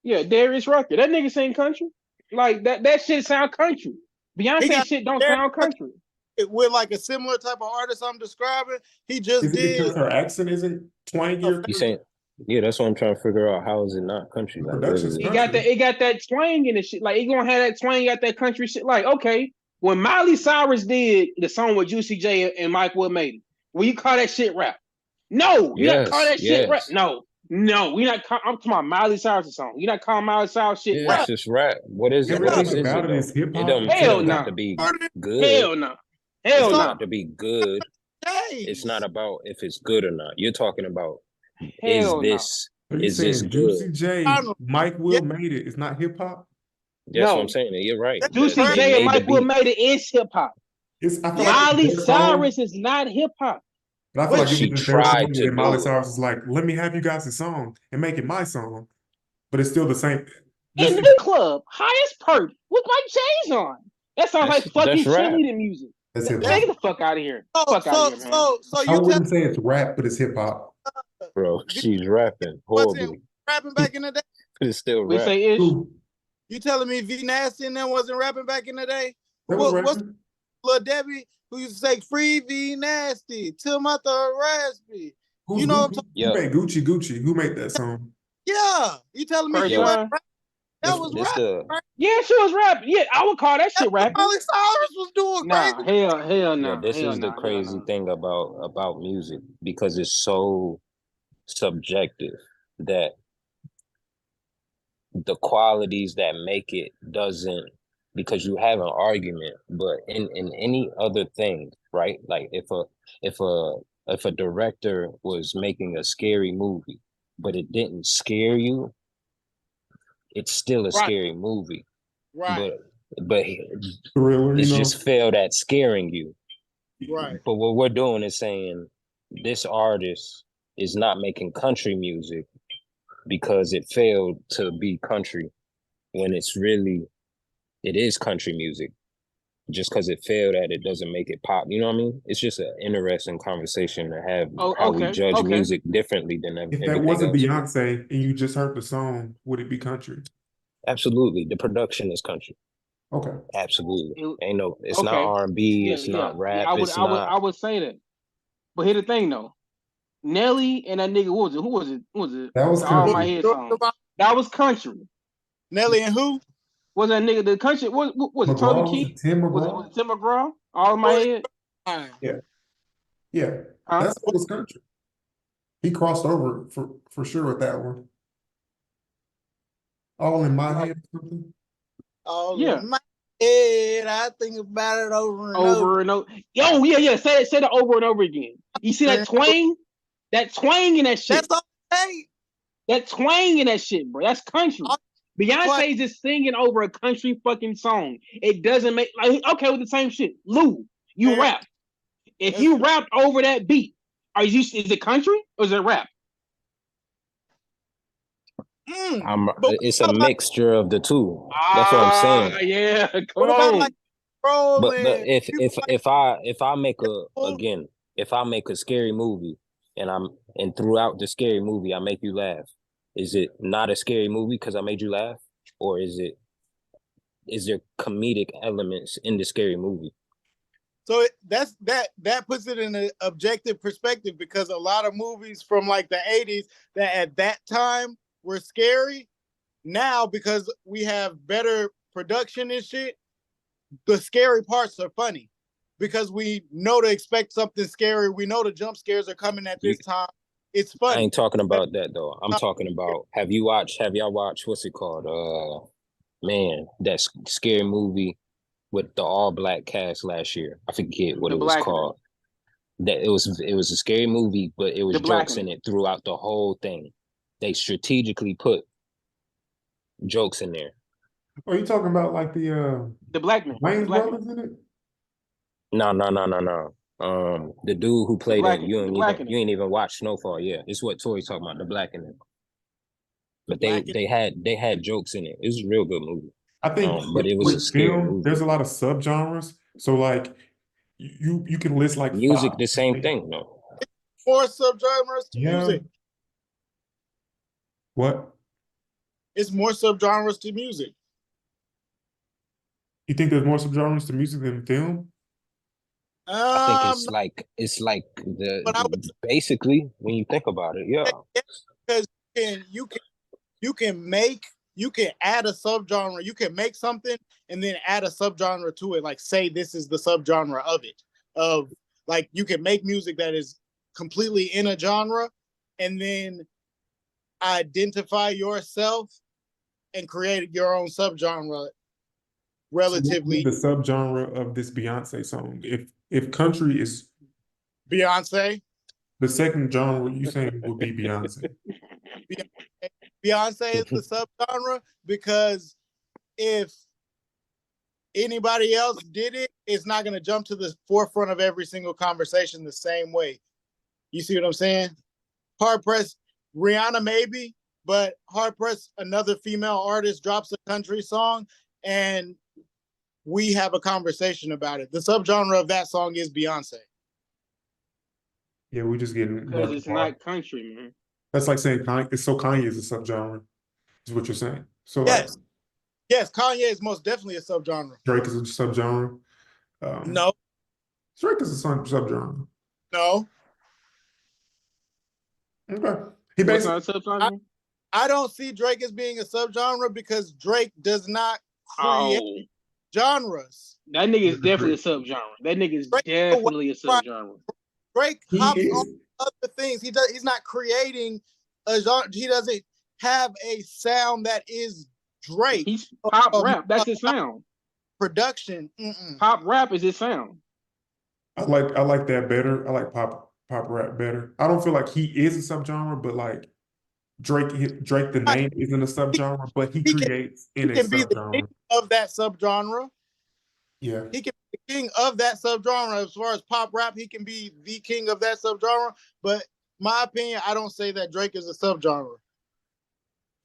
Speaker 5: Yeah, Darius Rucker. That nigga sing country. Like that shit sound country. Beyonce shit don't sound country.
Speaker 2: With like a similar type of artist I'm describing, he just
Speaker 1: did. Because her accent isn't twangy.
Speaker 3: You saying? Yeah, that's what I'm trying to figure out. How is it not country? Like,
Speaker 5: it got that twang in the shit. Like it gonna have that twang, got that country shit. Like okay, when Miley Cyrus did the song with Juicy J and Mike Will made it, will you call that shit rap? No, you not call that shit rap. No, we not. I'm talking about Miley Cyrus' song. You not calling Miley Cyrus shit rap?
Speaker 3: It's just rap. What is it? What is it?
Speaker 1: It
Speaker 3: don't have to be good.
Speaker 5: Hell no.
Speaker 3: Hell no. Not to be good. It's not about if it's good or not. You're talking about is this good?
Speaker 1: Juicy J, Mike Will made it. It's not hip hop.
Speaker 3: That's what I'm saying. You're right.
Speaker 5: Juicy J and Mike Will made it is hip hop. Miley Cyrus is not hip hop.
Speaker 1: But I feel like she tried to. Miley Cyrus is like, let me have you guys a song and make it my song, but it's still the same.
Speaker 5: In the club, highest perk with my chains on. That sounds like fucking cheerleading music. Get the fuck out of here. Fuck out of here, man.
Speaker 1: I wouldn't say it's rap, but it's hip hop.
Speaker 3: Bro, she's rapping horribly.
Speaker 2: Rapping back in the day.
Speaker 3: But it's still rap.
Speaker 5: Say ish.
Speaker 2: You telling me V Nasty and them wasn't rapping back in the day?
Speaker 1: What's
Speaker 2: Lil Debbie who used to say free V Nasty till my third raspy? You know what I'm
Speaker 1: Who made Gucci? Who made that song?
Speaker 2: Yeah. You telling me she was rap? That was rap. Right?
Speaker 5: Yeah, she was rapping. Yeah, I would call that shit rapping.
Speaker 2: Miley Cyrus was doing crazy.
Speaker 5: Hell no.
Speaker 3: Yeah, this is the crazy thing about music because it's so subjective that the qualities that make it doesn't, because you have an argument, but in any other thing, right? Like if a director was making a scary movie, but it didn't scare you, it's still a scary movie.
Speaker 2: Right.
Speaker 3: But it's just failed at scaring you.
Speaker 2: Right.
Speaker 3: But what we're doing is saying this artist is not making country music because it failed to be country when it is country music. just because it failed at it doesn't make it pop. You know what I mean? It's just an interesting conversation to have
Speaker 5: Oh,
Speaker 3: how we
Speaker 5: okay,
Speaker 3: judge
Speaker 5: okay.
Speaker 3: music differently than
Speaker 1: If that
Speaker 3: everything
Speaker 1: wasn't
Speaker 3: else.
Speaker 1: Beyonce and you just heard the song, would it be country?
Speaker 3: Absolutely, the production is country.
Speaker 1: Okay.
Speaker 3: Absolutely,
Speaker 5: It-
Speaker 3: ain't no. It's not
Speaker 5: okay.
Speaker 3: R&B.
Speaker 5: Yeah,
Speaker 3: It's
Speaker 5: yeah,
Speaker 3: not
Speaker 5: yeah.
Speaker 3: rap. It's not.
Speaker 5: I would say that. But here's the thing though. Nelly and that nigga, what was it? Who was it? Who was it?
Speaker 1: That was
Speaker 5: The All
Speaker 1: country.
Speaker 5: My Head song. That was country.
Speaker 2: Nelly and who?
Speaker 5: Was that nigga the country? What was it? Toby
Speaker 1: McGraw, was
Speaker 5: Keith?
Speaker 1: it Tim
Speaker 5: Was
Speaker 1: McGraw?
Speaker 5: it Tim McGraw? All in My Head?
Speaker 1: Yeah. Yeah.
Speaker 5: Huh?
Speaker 1: That's what was country. He crossed over for sure with that one. All in my head or something.
Speaker 2: All
Speaker 5: Yeah.
Speaker 2: in my head, I think about it over and
Speaker 5: Over and over. Yo, yeah. Say it over and over again. You see that twang? That twang in that shit.
Speaker 2: That's all hey.
Speaker 5: That twang in that shit, bro. That's country. Beyonce's just singing over a country fucking song. It doesn't make like okay with the same shit. Lou, you rap. If you rap over that beat, is it country or is it rap?
Speaker 3: It's a mixture of the two. That's what I'm saying.
Speaker 5: Yeah, come
Speaker 2: what
Speaker 5: on.
Speaker 2: about like
Speaker 3: But if I make if I make a scary movie and throughout the scary movie I make you laugh, is it not a scary movie because I made you laugh, or is there comedic elements in the scary movie?
Speaker 2: So that puts it in an objective perspective because a lot of movies from like the 80s that at that time were scary. Now, because we have better production and shit, the scary parts are funny because we know to expect something scary. We know the jump scares are coming at this time. It's funny.
Speaker 3: I ain't talking about that though. I'm talking about have y'all watched what's it called? Man, that scary movie with the all black cast last year. I forget what it was called. That it was a scary movie, but it was jokes in it throughout the whole thing. They strategically put jokes in there.
Speaker 1: Are you talking about like the
Speaker 5: black man?
Speaker 1: Wayne's brothers in it?
Speaker 3: No. The dude who played it, you ain't even watched Snowfall. Yeah, it's what Tori's talking about, the black in it. But they had jokes in it. It was a real good movie.
Speaker 1: I think,
Speaker 3: but it was a scary movie.
Speaker 1: There's a lot of subgenres. So like, you can list like
Speaker 3: music, the same thing. No,
Speaker 2: more subgenres to music.
Speaker 1: What?
Speaker 2: It's more subgenres to music.
Speaker 1: You think there's more subgenres to music than film?
Speaker 3: I think it's like basically when you think about it, yeah.
Speaker 2: Because you can add a subgenre. You can make something and then add a subgenre to it. Like say this is the subgenre of it. Of like you can make music that is completely in a genre and then identify yourself and create your own subgenre relatively.
Speaker 1: So the subgenre of this Beyonce song. If country is
Speaker 2: Beyonce,
Speaker 1: the second genre you saying would be Beyonce.
Speaker 2: Beyonce is the subgenre because if anybody else did it, it's not going to jump to the forefront of every single conversation the same way. You see what I'm saying? Hard pressed, Rihanna maybe, but hard pressed, another female artist drops a country song and we have a conversation about it. The subgenre of that song is Beyonce.
Speaker 1: Yeah, we just getting
Speaker 5: because it's not country, man.
Speaker 1: That's like saying Kanye is a subgenre, is what you're saying. So
Speaker 2: yes, yes, Kanye is most definitely a subgenre.
Speaker 1: Drake is a subgenre.
Speaker 2: No,
Speaker 1: Drake is a subgenre.
Speaker 2: No.
Speaker 1: Okay, he basically.
Speaker 5: What's not a subgenre?
Speaker 2: I don't see Drake as being a subgenre because Drake does not create genres.
Speaker 5: That nigga is definitely a subgenre. That nigga is definitely a subgenre.
Speaker 2: Drake hops on other things. He's not creating a genre. He doesn't have a sound that is Drake.
Speaker 5: He's pop rap. That's his sound.
Speaker 2: Production.
Speaker 5: Pop rap is his sound.
Speaker 1: I like that better. I like pop rap better. I don't feel like he is a subgenre, but like Drake the name isn't a subgenre, but he creates in a subgenre.
Speaker 2: He can be the king of that subgenre.
Speaker 1: Yeah.
Speaker 2: He can be the king of that subgenre. As far as pop rap, he can be the king of that subgenre. But my opinion, I don't say that Drake is a subgenre.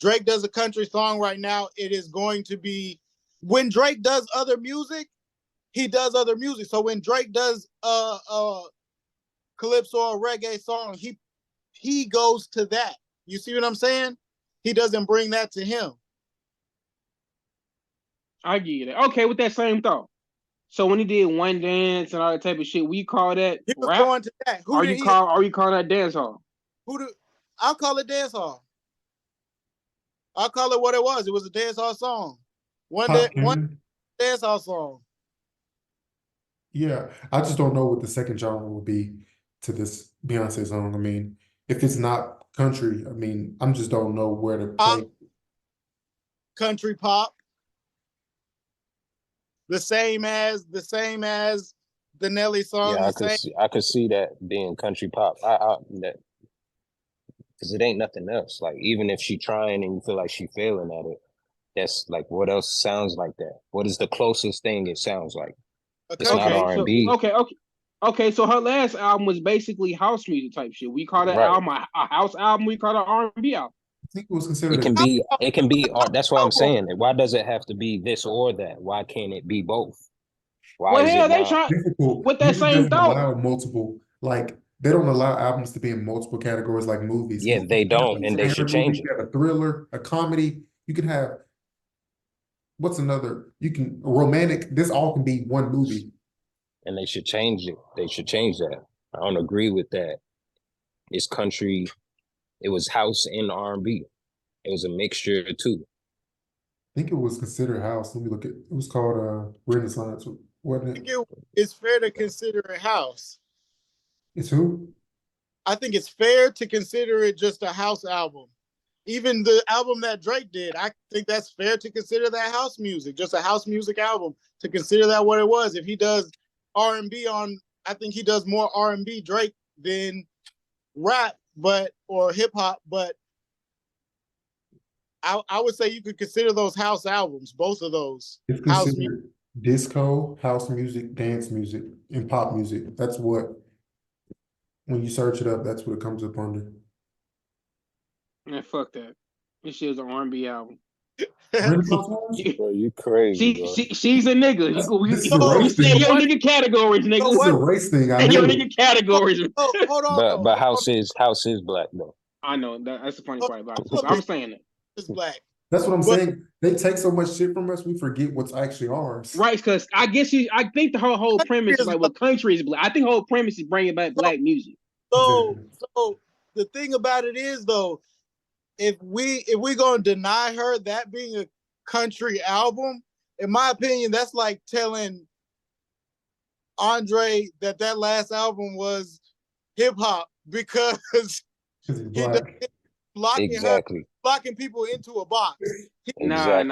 Speaker 2: Drake does a country song right now. It is going to be, when Drake does other music, he does other music. So when Drake does calypso or reggae song, he goes to that. You see what I'm saying? He doesn't bring that to him.
Speaker 5: I get it. Okay, with that same thought. So when he did One Dance and all that type of shit, we call that
Speaker 2: He was
Speaker 5: rap?
Speaker 2: going to that.
Speaker 5: Are you calling that dance hall?
Speaker 2: I'll call it dance hall. I'll call it what it was. It was a dance hall song. One dance hall song.
Speaker 1: Yeah, I just don't know what the second genre will be to this Beyonce song. I mean, if it's not country, I mean, I just don't know where to play.
Speaker 2: Country pop. The same as the Nelly song.
Speaker 3: Yeah, I could see that being country pop. That because it ain't nothing else. Like even if she trying and you feel like she failing at it, that's like what else sounds like that? What is the closest thing it sounds like? It's not R&B.
Speaker 5: Okay. So her last album was basically house music type shit. We call that album a house album. We call it R&B album.
Speaker 1: I think it was considered.
Speaker 3: It can be art. That's why I'm saying it. Why does it have to be this or that? Why can't it be both? Why is it
Speaker 5: they try
Speaker 1: difficult?
Speaker 5: with that same thought.
Speaker 1: Allow multiple, like they don't allow albums to be in multiple categories like movies.
Speaker 3: Yeah, they don't, and they should change it.
Speaker 1: You have a thriller, a comedy. You can have what's another? You can romantic. This all can be one movie.
Speaker 3: And they should change it. They should change that. I don't agree with that. It's country. It was house and R&B. It was a mixture of two.
Speaker 1: I think it was considered house. Let me look at it. It was called Renaissance, wasn't it?
Speaker 2: I think it's fair to consider it house.
Speaker 1: It's who?
Speaker 2: I think it's fair to consider it just a house album. Even the album that Drake did, I think that's fair to consider that house music, just a house music album, to consider that what it was. If he does R&B I think he does more R&B Drake than rap, or hip hop, but I would say you could consider those house albums, both of those.
Speaker 1: It's considered disco, house music, dance music, and pop music. That's what, when you search it up, that's what it comes up under.
Speaker 5: Man, fuck that. This shit is an R&B album.
Speaker 3: Bro, you crazy, bro.
Speaker 5: She's a nigga. You stay your nigga categories, nigga.
Speaker 1: This is a race thing.
Speaker 5: Stay your nigga categories.
Speaker 2: Hold on.
Speaker 3: But house is black though.
Speaker 5: I know that's the funny part about it. I'm saying it.
Speaker 2: It's black.
Speaker 1: That's what I'm saying. They take so much shit from us, we forget what's actually ours.
Speaker 5: Right, because I think the whole premise is like what country is black. I think the whole premise is bringing back black music.
Speaker 2: So the thing about it is though, if we're gonna deny her that being a country album, in my opinion, that's like telling Andre that last album was hip hop because locking people into a box.
Speaker 5: Nah.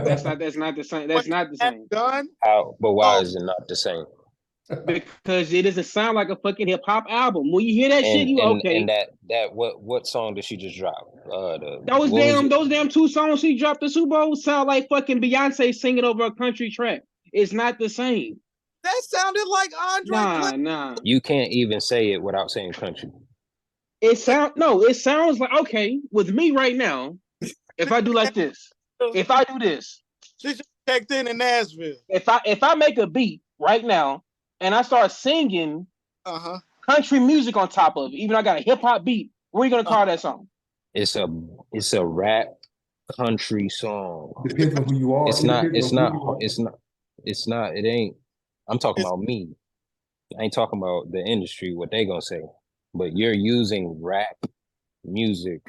Speaker 5: That's not the same. That's not the same.
Speaker 3: How? But why is it not the same?
Speaker 5: Because it doesn't sound like a fucking hip hop album. When you hear that shit, okay.
Speaker 3: And that what song did she just drop?
Speaker 5: Those damn two songs she dropped the Super Bowl sound like fucking Beyonce singing over a country track. It's not the same.
Speaker 2: That sounded like Andre.
Speaker 5: Nah.
Speaker 3: You can't even say it without saying country.
Speaker 5: It sounds like, okay, with me right now, if I do like this, if I do this.
Speaker 2: She just checked in Nashville.
Speaker 5: If I make a beat right now and I start singing country music on top of it, even I got a hip hop beat, what are you gonna call that song?
Speaker 3: It's a rap country song.
Speaker 1: Depends on who you are.
Speaker 3: It ain't. I'm talking about me. I ain't talking about the industry, what they gonna say. But you're using rap music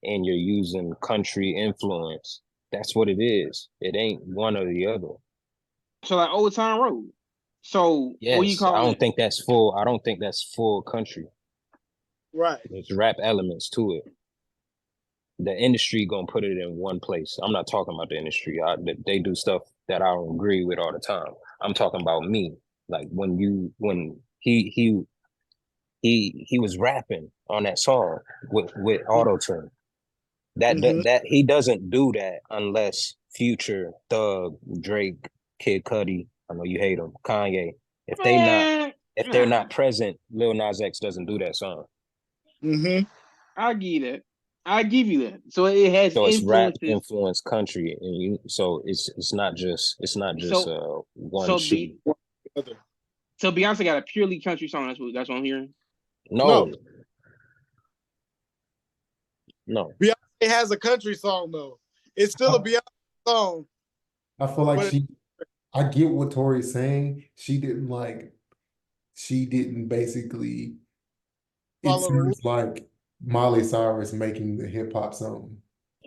Speaker 3: and you're using country influence. That's what it is. It ain't one or the other.
Speaker 5: So like Old Town Road. So
Speaker 3: yes,
Speaker 5: what you call
Speaker 3: I don't think that's full country.
Speaker 2: Right.
Speaker 3: There's rap elements to it. The industry gonna put it in one place. I'm not talking about the industry. They do stuff that I don't agree with all the time. I'm talking about me. Like when he was rapping on that song with auto-tune. That he doesn't do that unless Future, Thug, Drake, Kid Cudi, I know you hate them, Kanye. If they're not present, Lil Nas X doesn't do that song.
Speaker 5: I get it. I give you that. So it has
Speaker 3: So it's rap
Speaker 5: influences.
Speaker 3: influenced country, and so it's not just one
Speaker 5: So
Speaker 3: shoe.
Speaker 5: So Beyonce got a purely country song. That's what I'm hearing.
Speaker 3: No.
Speaker 2: Beyonce has a country song though. It's still a Beyonce song.
Speaker 1: I feel like I get what Tori's saying. She didn't basically, it seems like Miley Cyrus making the hip hop song.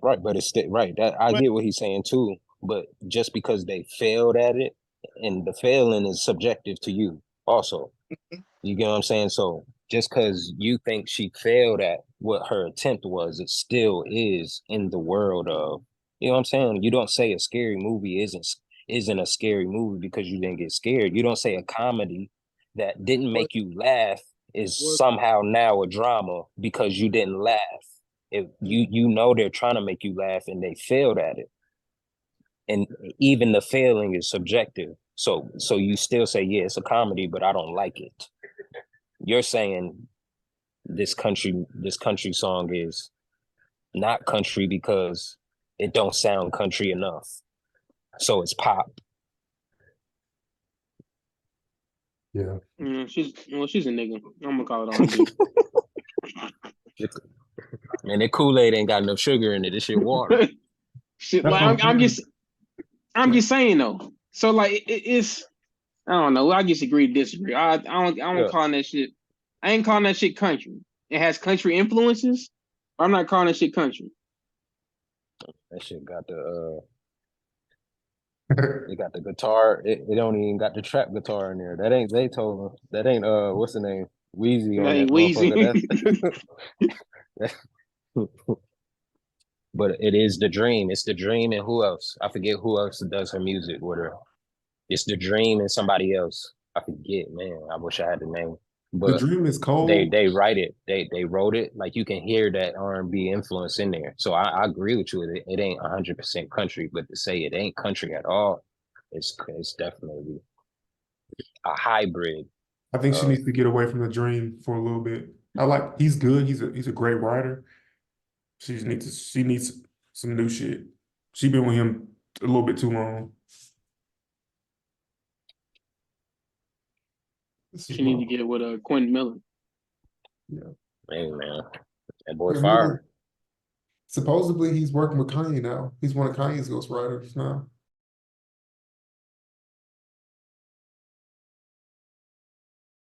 Speaker 3: Right, but it's still right. That I get what he's saying too. But just because they failed at it, and the failing is subjective to you also. You get what I'm saying? So just because you think she failed at what her attempt was, it still is in the world of, you know what I'm saying? You don't say a scary movie isn't a scary movie because you didn't get scared. You don't say a comedy that didn't make you laugh is somehow now a drama because you didn't laugh. If you know they're trying to make you laugh and they failed at it. And even the failing is subjective. So you still say, yeah, it's a comedy, but I don't like it. You're saying this country song is not country because it don't sound country enough. So it's pop.
Speaker 1: Yeah.
Speaker 5: She's a nigga. I'm gonna call it all.
Speaker 3: Man, that Kool-Aid ain't got enough sugar in it. This shit water.
Speaker 5: Shit, like I'm just saying though. So like it's I don't know. I just agree to disagree. I don't call that shit. I ain't calling that shit country. It has country influences. I'm not calling that shit country.
Speaker 3: That shit got the it got the guitar. It don't even got the trap guitar in there. That ain't Beethoven. That ain't what's the name? Wheezy on that motherfucker. That's but it is the dream. It's the dream and who else? I forget who else does her music with her. It's the dream and somebody else. I forget, man. I wish I had the name. But
Speaker 1: The Dream is cold.
Speaker 3: They write it. They wrote it. Like you can hear that R&B influence in there. So I agree with you. It ain't 100% country, but to say it ain't country at all, it's definitely a hybrid.
Speaker 1: I think she needs to get away from the Dream for a little bit. He's good. He's a great writer. She needs some new shit. She been with him a little bit too long.
Speaker 5: She need to get with Quentin Miller.
Speaker 1: Yeah.
Speaker 3: Hey man, that boy fire.
Speaker 1: Supposedly he's working with Kanye now. He's one of Kanye's ghostwriters now.